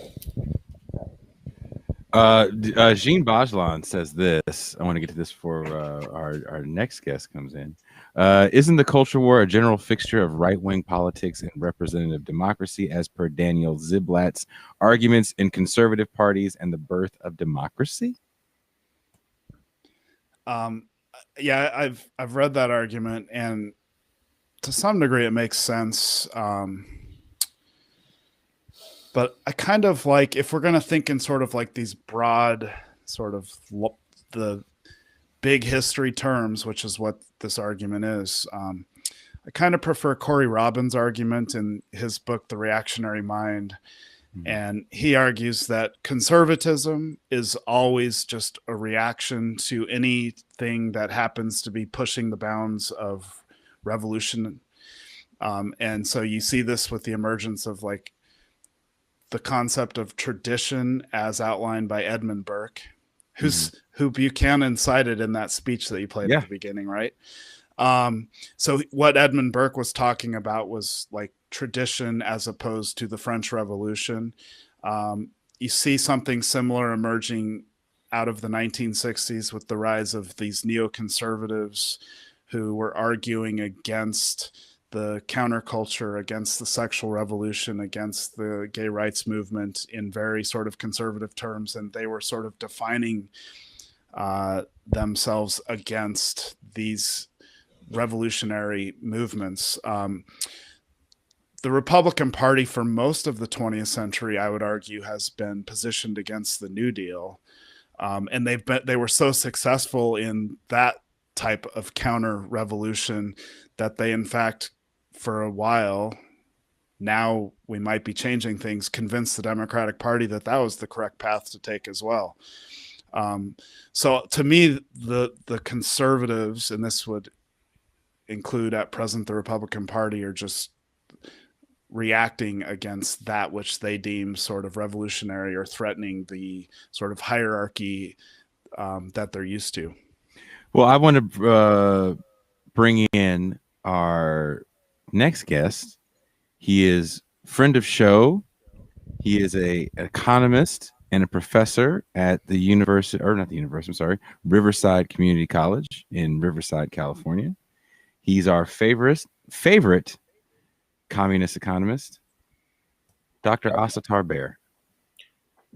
B: Bajlan says this. I want to get to this before our next guest comes in. Isn't the culture war a general fixture of right-wing politics and representative democracy, as per Daniel Ziblatt's arguments in conservative parties and the birth of democracy?
D: Yeah, I've read that argument, and to some degree it makes sense. But I kind of like, if we're going to think in sort of like these broad sort of the big history terms, which is what this argument is, I kind of prefer Corey Robin's argument in his book, The Reactionary Mind. Mm-hmm. And he argues that conservatism is always just a reaction to anything that happens to be pushing the bounds of revolution. And so you see this with the emergence of like the concept of tradition as outlined by Edmund Burke, who Buchanan cited in that speech that you played at the beginning, right? So what Edmund Burke was talking about was like tradition as opposed to the French Revolution. You see something similar emerging out of the 1960s with the rise of these neoconservatives who were arguing against the counterculture, against the sexual revolution, against the gay rights movement in very sort of conservative terms. And they were sort of defining themselves against these revolutionary movements. The Republican Party for most of the 20th century, I would argue, has been positioned against the New Deal. And they were so successful in that type of counter revolution that they, in fact, for a while, now we might be changing things, convinced the Democratic Party that that was the correct path to take as well. So to me, the conservatives, and this would include at present the Republican Party, are just reacting against that which they deem sort of revolutionary or threatening the sort of hierarchy that they're used to.
B: Well, I want to bring in our next guest. He is friend of show. He is an economist and a professor at the Riverside Community College in Riverside, California. He's our favorite communist economist, Dr. Asatar Bear.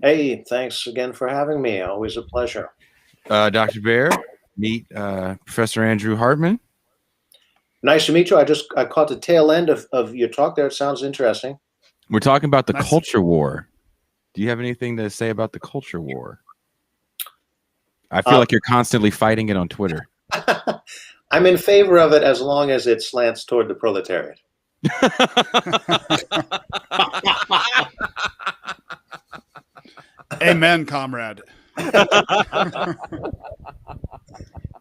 H: Hey, thanks again for having me. Always a pleasure.
B: Dr. Bear, meet Professor Andrew Hartman.
H: Nice to meet you. I caught the tail end of your talk there. It sounds interesting.
B: We're talking about the culture war. Do you have anything to say about the culture war? I feel like you're constantly fighting it on Twitter.
H: I'm in favor of it as long as it slants toward the proletariat.
D: Amen, comrade.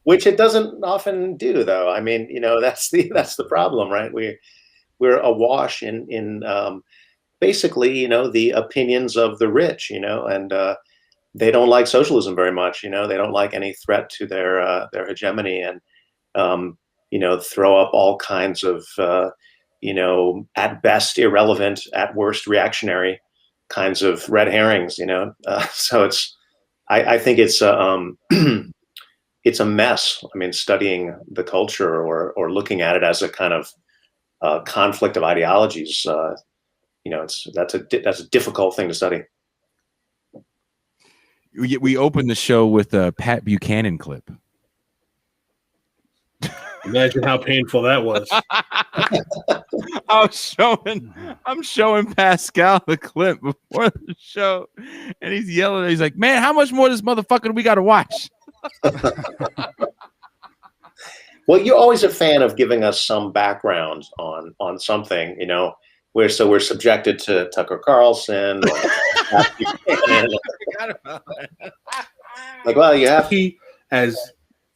H: Which it doesn't often do, though. I mean, that's the problem, right? We're awash in basically, the opinions of the rich, and they don't like socialism very much. They don't like any threat to their hegemony, and throw up all kinds of at best irrelevant, at worst reactionary kinds of red herrings. So I think it's it's a mess. I mean, studying the culture or looking at it as a kind of conflict of ideologies, that's a difficult thing to study.
B: We opened the show with a Pat Buchanan clip.
C: Imagine how painful that was.
B: I'm showing Pascal the clip before the show, and he's yelling. He's like, "Man, how much more of this motherfucker do we got to watch?"
H: Well, you're always a fan of giving us some background on something, we're subjected to Tucker Carlson. Like, well, you have
C: as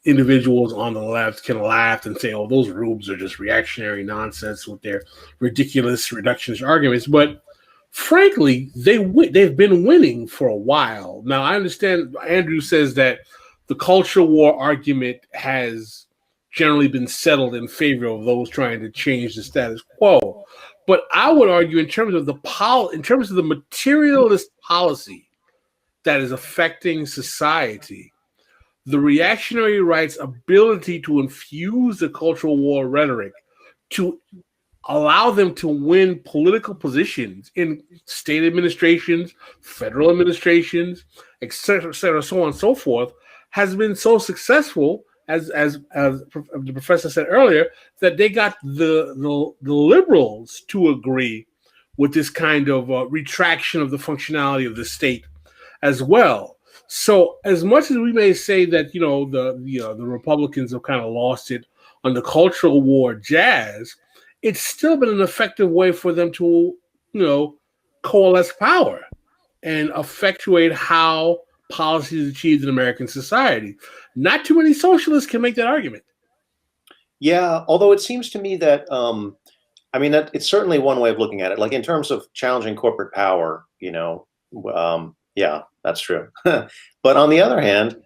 C: individuals on the left can laugh and say, "Oh, those rubes are just reactionary nonsense with their ridiculous reductionist arguments." But frankly, they've been winning for a while. Now, I understand Andrew says that the culture war argument has generally been settled in favor of those trying to change the status quo. But I would argue in terms of the materialist policy that is affecting society, the reactionary right's ability to infuse the cultural war rhetoric to allow them to win political positions in state administrations, federal administrations, et cetera, so on and so forth, has been so successful, as the professor said earlier, that they got the liberals to agree with this kind of retraction of the functionality of the state as well. So as much as we may say that, the Republicans have kind of lost it on the cultural war jazz, it's still been an effective way for them to, coalesce power and effectuate how policy is achieved in American society. Not too many socialists can make that argument.
H: Yeah, although it seems to me that, that it's certainly one way of looking at it. Like in terms of challenging corporate power, yeah, that's true. But on the other hand,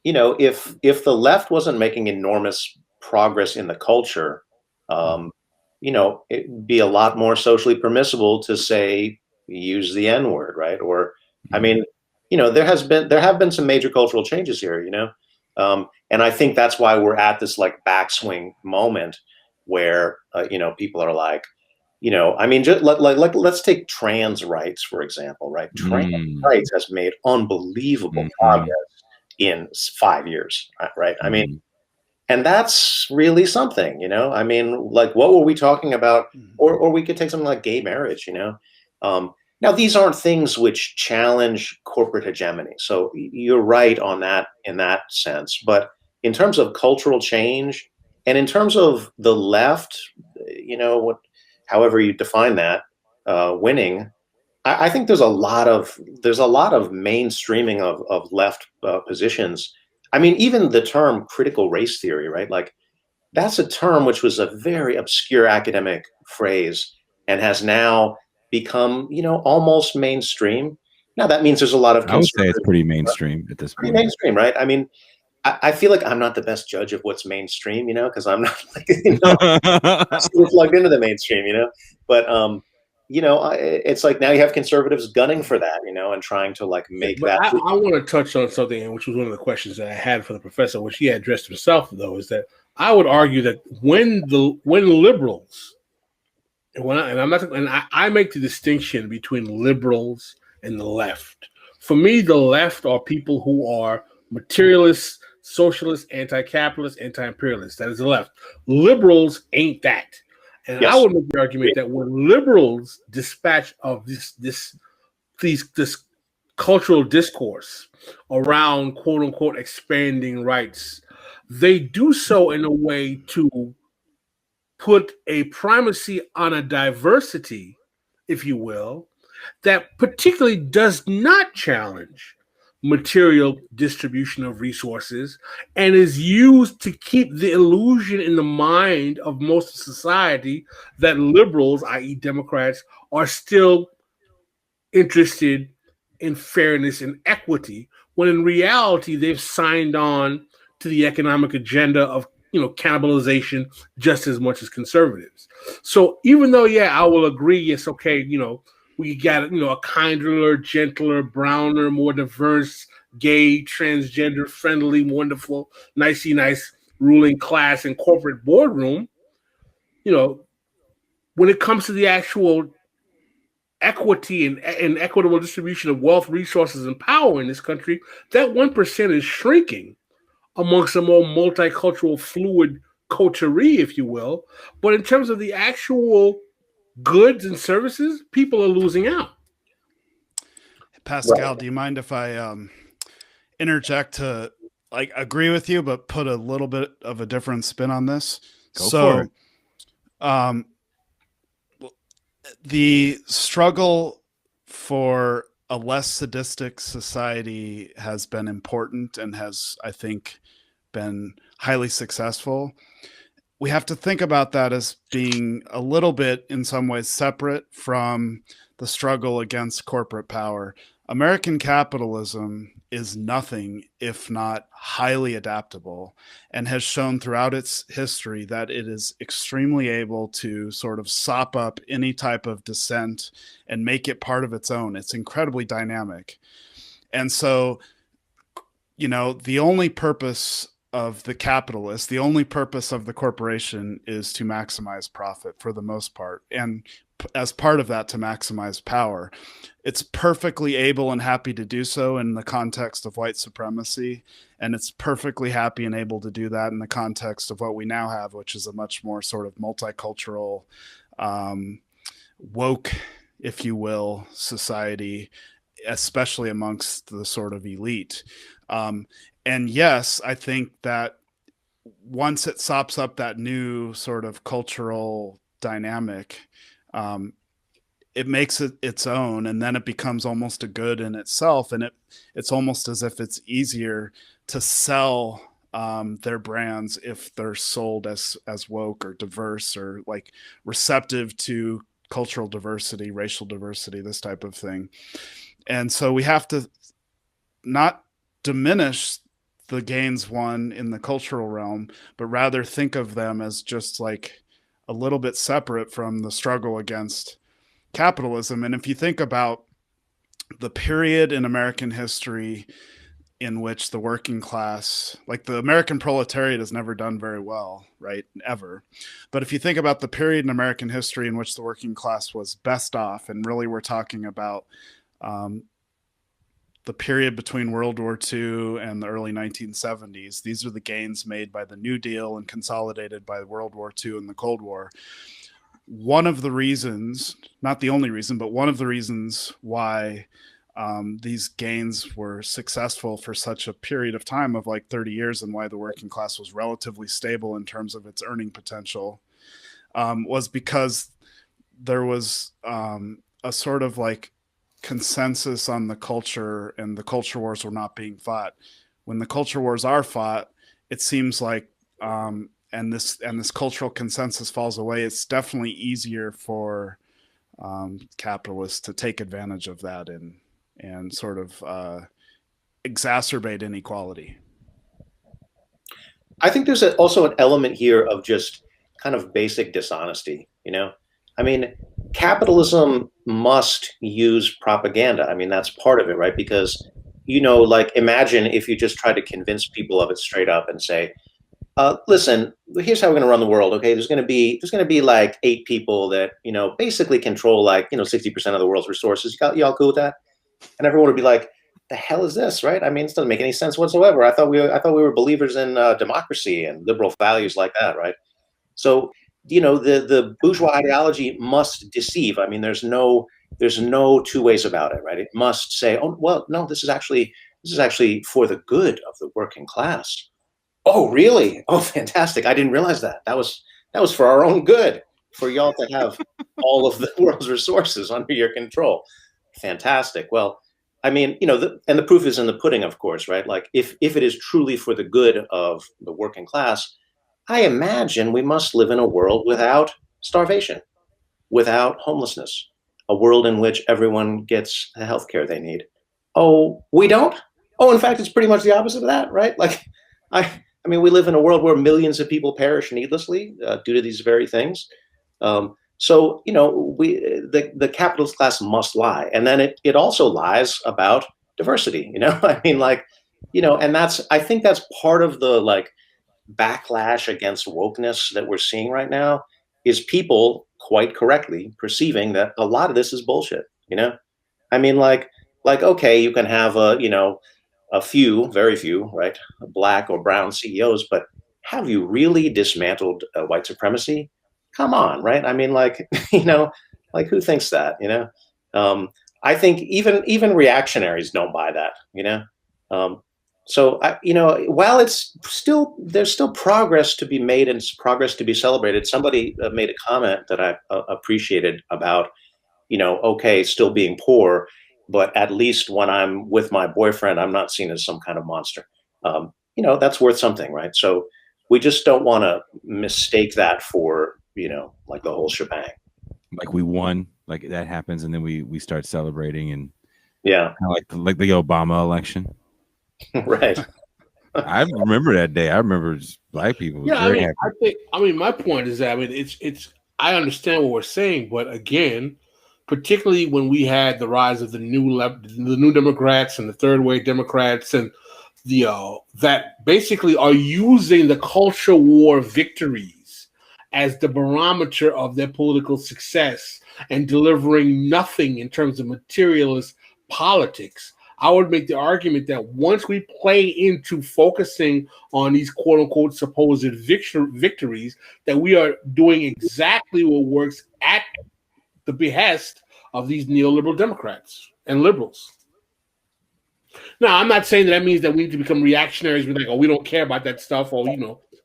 H: if the left wasn't making enormous progress in the culture, it'd be a lot more socially permissible to say, use the N-word, right? Or, there have been some major cultural changes here, and I think that's why we're at this like backswing moment where, people are like, just let's take trans rights, for example, right? Trans rights has made unbelievable progress in 5 years, right? And that's really something, like what were we talking about? Or we could take something like gay marriage, now these aren't things which challenge corporate hegemony. So you're right on that in that sense. But in terms of cultural change and in terms of the left, however you define that, winning, I think there's a lot of mainstreaming of left positions. Even the term critical race theory, right? Like that's a term which was a very obscure academic phrase and has now become, almost mainstream. Now that means there's a lot of.
B: I would say it's pretty mainstream at this point.
H: Pretty mainstream, right? I feel like I'm not the best judge of what's mainstream, because I'm not like, super plugged into the mainstream, But it's like now you have conservatives gunning for that, and trying to like make that.
C: I want to touch on something, which was one of the questions that I had for the professor, which he addressed himself, though, is that I would argue that when liberals, I make the distinction between liberals and the left. For me, the left are people who are materialists, socialists, anti-capitalist, anti-imperialist. That is the left. Liberals ain't that. And yes. I would make the argument that when liberals dispatch of this cultural discourse around quote unquote expanding rights, they do so in a way to put a primacy on a diversity, if you will, that particularly does not challenge material distribution of resources and is used to keep the illusion in the mind of most of society that liberals, i.e., Democrats, are still interested in fairness and equity, when in reality they've signed on to the economic agenda of cannibalization just as much as conservatives. So even though, yeah, I will agree, yes, okay, we got a kinder, gentler, browner, more diverse, gay, transgender, friendly, wonderful, nicey nice ruling class and corporate boardroom. When it comes to the actual equity and equitable distribution of wealth, resources, and power in this country, that 1% is shrinking amongst a more multicultural, fluid coterie, if you will. But in terms of the actual goods and services, people are losing out.
D: Pascal, do you mind if I interject to agree with you, but put a little bit of a different spin on this?
B: Go for it.
D: The struggle for a less sadistic society has been important and has, I think, been highly successful. We have to think about that as being a little bit, in some ways, separate from the struggle against corporate power. American capitalism is nothing if not highly adaptable, and has shown throughout its history that it is extremely able to sort of sop up any type of dissent and make it part of its own. It's incredibly dynamic. And so, the only purpose of the capitalist, the only purpose of the corporation is to maximize profit for the most part. And as part of that, to maximize power. It's perfectly able and happy to do so in the context of white supremacy. And it's perfectly happy and able to do that in the context of what we now have, which is a much more sort of multicultural, woke, if you will, society, especially amongst the sort of elite. And yes, I think that once it sops up that new sort of cultural dynamic, it makes it its own, and then it becomes almost a good in itself. And it's almost as if it's easier to sell their brands if they're sold as woke or diverse or like receptive to cultural diversity, racial diversity, this type of thing. And so we have to not diminish the gains won in the cultural realm, but rather think of them as just like a little bit separate from the struggle against capitalism. And if you think about the period in American history in which the working class, like the American proletariat, has never done very well, right? Ever. But if you think about the period in American history in which the working class was best off, and really we're talking about the period between World War II and the early 1970s, these are the gains made by the New Deal and consolidated by World War II and the Cold War. One of the reasons, not the only reason, but one of the reasons why these gains were successful for such a period of time of like 30 years, and why the working class was relatively stable in terms of its earning potential, was because there was a sort of like consensus on the culture, and the culture wars were not being fought. When the culture wars are fought, it seems like and this cultural consensus falls away, it's definitely easier for capitalists to take advantage of that and sort of exacerbate inequality.
H: I think there's also an element here of just kind of basic dishonesty, I mean, capitalism must use propaganda. I mean, that's part of it, right? Because, like, imagine if you just tried to convince people of it straight up and say, listen, here's how we're going to run the world. Okay, there's going to be like 8 people that basically control like 60% of the world's resources. Y'all cool with that? And everyone would be like, "The hell is this?" Right? I mean, this doesn't make any sense whatsoever. I thought we were believers in democracy and liberal values like that, right? So the bourgeois ideology must deceive. I mean, there's no two ways about it, right? It must say, oh, well, no, this is actually for the good of the working class. Oh, really? Oh, fantastic. I didn't realize that. That was for our own good, for y'all to have all of the world's resources under your control. Fantastic. Well, I mean, and the proof is in the pudding, of course, right? Like if it is truly for the good of the working class, I imagine we must live in a world without starvation, without homelessness, a world in which everyone gets the health care they need. Oh, we don't? Oh, in fact, it's pretty much the opposite of that, right? Like, I mean, we live in a world where millions of people perish needlessly due to these very things. So, the capitalist class must lie. And then it also lies about diversity, I mean, and I think that's part of the backlash against wokeness that we're seeing right now is people quite correctly perceiving that a lot of this is bullshit, I mean, okay, you can have a few, very few, right, black or brown CEOs, but have you really dismantled white supremacy? Come on, right? I mean, who thinks that, I think even reactionaries don't buy that, So, while there's still progress to be made and progress to be celebrated. Somebody made a comment that I appreciated about, okay, still being poor, but at least when I'm with my boyfriend, I'm not seen as some kind of monster. That's worth something, right? So we just don't want to mistake that for, the whole shebang.
B: Like we won, like that happens, and then we start celebrating, and
H: yeah,
B: like the Obama election.
H: Right.
B: I remember that day. I remember black people.
C: Yeah, I mean, my point is that it's. I understand what we're saying, but again, particularly when we had the rise of the new Democrats and the third wave Democrats, and that basically are using the culture war victories as the barometer of their political success and delivering nothing in terms of materialist politics. I would make the argument that once we play into focusing on these quote unquote supposed victories, that we are doing exactly what works at the behest of these neoliberal Democrats and liberals. Now, I'm not saying that means that we need to become reactionaries. We're like, oh, we don't care about that stuff, or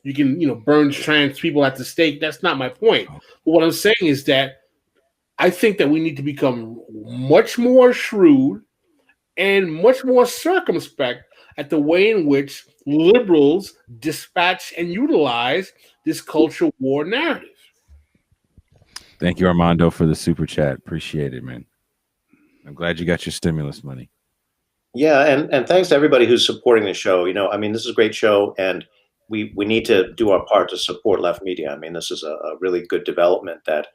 C: you can burn trans people at the stake. That's not my point. But what I'm saying is that I think that we need to become much more shrewd and much more circumspect at the way in which liberals dispatch and utilize this culture war narrative.
B: Thank you, Armando, for the super chat. Appreciate it, man. I'm glad you got your stimulus money.
H: Yeah, and thanks to everybody who's supporting the show. I mean, this is a great show, and we need to do our part to support left media. I mean, this is a really good development that,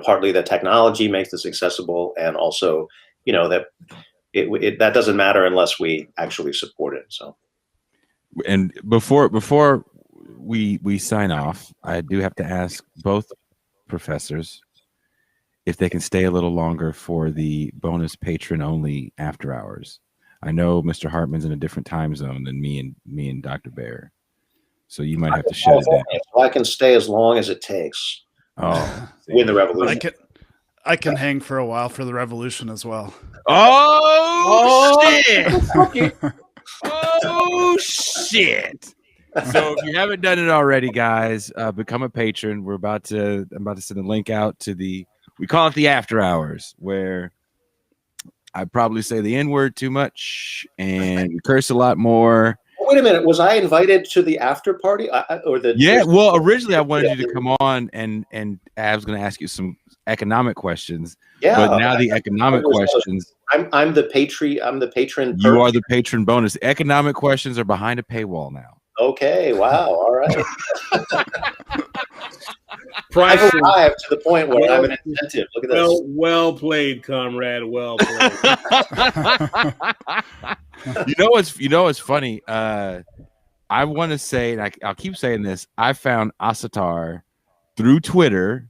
H: partly the technology makes this accessible, and also, that that doesn't matter unless we actually support it. So,
B: and before we sign off, I do have to ask both professors if they can stay a little longer for the bonus patron only after hours. I know Mr. Hartman's in a different time zone than me and Dr. Bear, so you might have to shut it down.
H: I can stay as long as it takes.
B: Oh,
H: win the revolution.
D: I can hang for a while for the revolution as well.
B: Oh shit! Oh shit! So if you haven't done it already, guys, become a patron. I'm about to send a link out to we call it the after hours, where I probably say the N-word too much and curse a lot more.
H: Wait a minute, was I invited to the after party
B: Yeah, well, originally I wanted you to come on and I was going to ask you some economic questions. Yeah, but now the economic questions.
H: I'm the patron.
B: You are the patron bonus. Economic questions are behind a paywall now.
H: Okay. Wow. All right. I've arrived to the point where I'm an incentive. Look at this.
C: Well played, comrade. Well played.
B: You know what's funny? I want to say, and I'll keep saying this. I found Asatar through Twitter,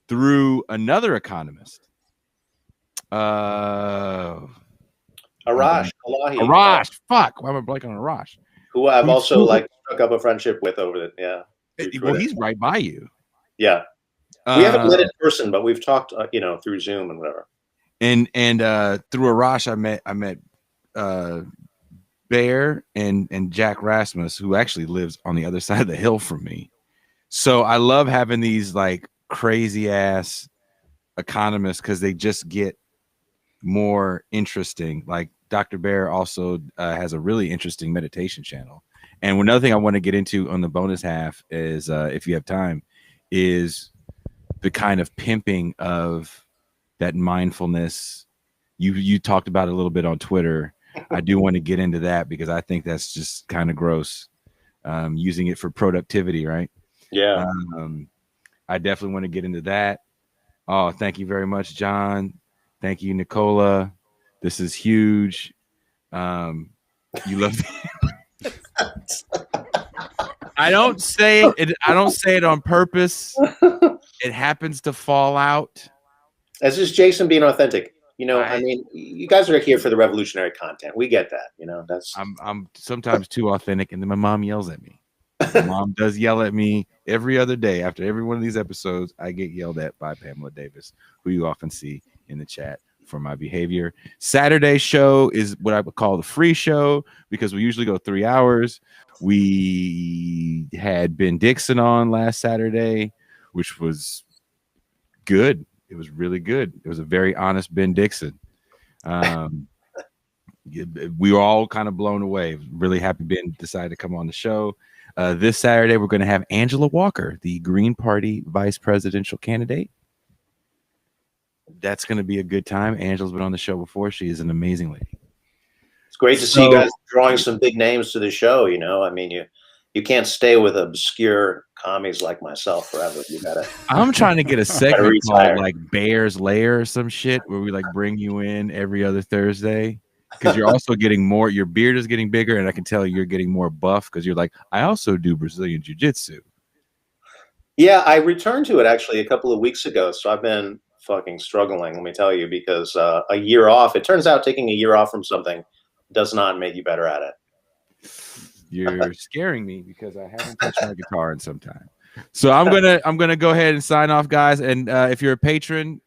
B: through another economist.
H: Arash Kalahi.
B: Arash. Fuck. Why am I blanking on Arash?
H: Who I've also struck up a friendship with over the
B: Well, he's right by you.
H: Yeah. We haven't met in person, but we've talked, through Zoom and whatever.
B: And through Arash, I met Bear and Jack Rasmus, who actually lives on the other side of the hill from me. So I love having these like crazy ass economists because they just get more interesting. Like Dr. Bear also has a really interesting meditation channel. And another thing I want to get into on the bonus half is, if you have time, is the kind of pimping of that mindfulness. You talked about it a little bit on Twitter. I do want to get into that because I think that's just kind of gross. Using it for productivity, right?
H: Yeah.
B: I definitely want to get into that. Oh, thank you very much, John. Thank you, Nicola. This is huge. You love I don't say it. I don't say it on purpose. It happens to fall out.
H: That's just Jason being authentic. I mean, you guys are here for the revolutionary content. We get that. That's.
B: I'm sometimes too authentic, and then my mom yells at me. My mom does yell at me every other day. After every one of these episodes, I get yelled at by Pamela Davis, who you often see in the chat for my behavior. Saturday show is what I would call the free show because we usually go 3 hours. We had Ben Dixon on last Saturday, which was good. It was really good. It was a very honest Ben Dixon. We were all kind of blown away. Really happy Ben decided to come on the show. This Saturday, we're going to have Angela Walker, the Green Party vice presidential candidate. That's going to be a good time. Angela's been on the show before. She is an amazing lady.
H: It's great to see you guys drawing some big names to the show. I mean, you can't stay with obscure commies like myself forever. You gotta.
B: I'm trying to get a segment called like Bear's Lair or some shit where we like bring you in every other Thursday because you're also getting more. Your beard is getting bigger, and I can tell you're getting more buff because you're like, I also do Brazilian jiu-jitsu.
H: Yeah, I returned to it actually a couple of weeks ago, so I've been fucking struggling. Let me tell you, because a year off. It turns out taking a year off from something does not make you better at it.
B: You're scaring me because I haven't touched my guitar in some time. So I'm gonna go ahead and sign off, guys. And if you're a patron,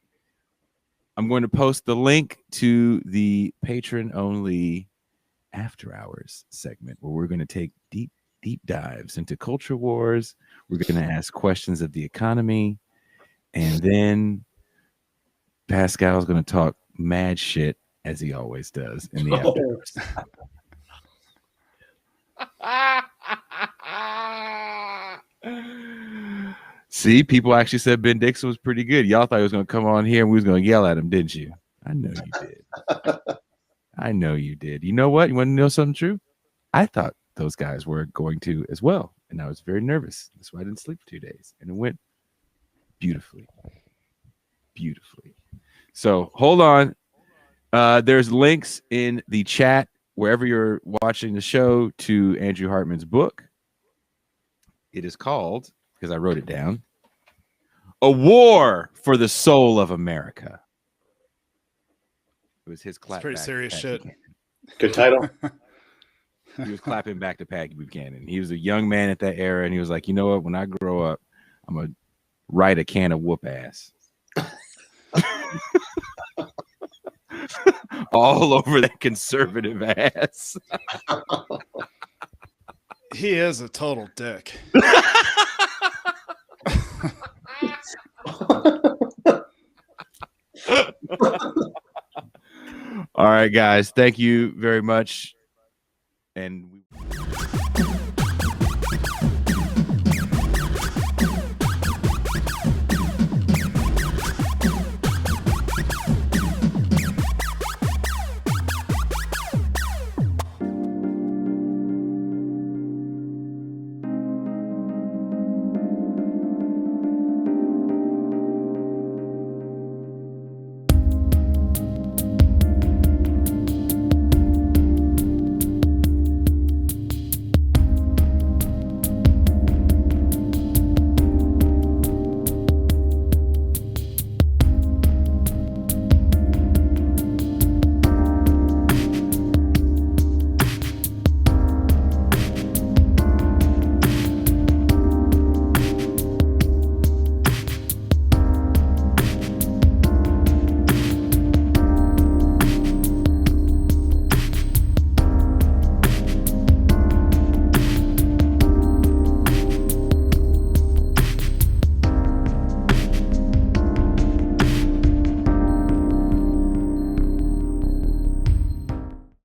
B: I'm going to post the link to the patron only after hours segment where we're going to take deep dives into culture wars. We're going to ask questions of the economy, and then Pascal's going to talk mad shit as he always does in the after hours. See, people actually said Ben Dixon was pretty good. Y'all thought he was going to come on here and we was going to yell at him, didn't you? I know you did. I know you did. You know what? You want to know something true? I thought those guys were going to as well, and I was very nervous. That's why I didn't sleep for 2 days, and it went beautifully. So hold on. There's links in the chat wherever you're watching the show to Andrew Hartman's book. It is called, because I wrote it down, A War for the Soul of America. It was his clap.
D: It's pretty serious shit.
B: Buchanan.
H: Good title.
B: He was clapping back to Pat Buchanan. He was a young man at that era, and he was like, you know what? When I grow up, I'm going to write a can of whoop ass. All over that conservative ass.
D: He is a total dick.
B: All right, guys. Thank you very much. And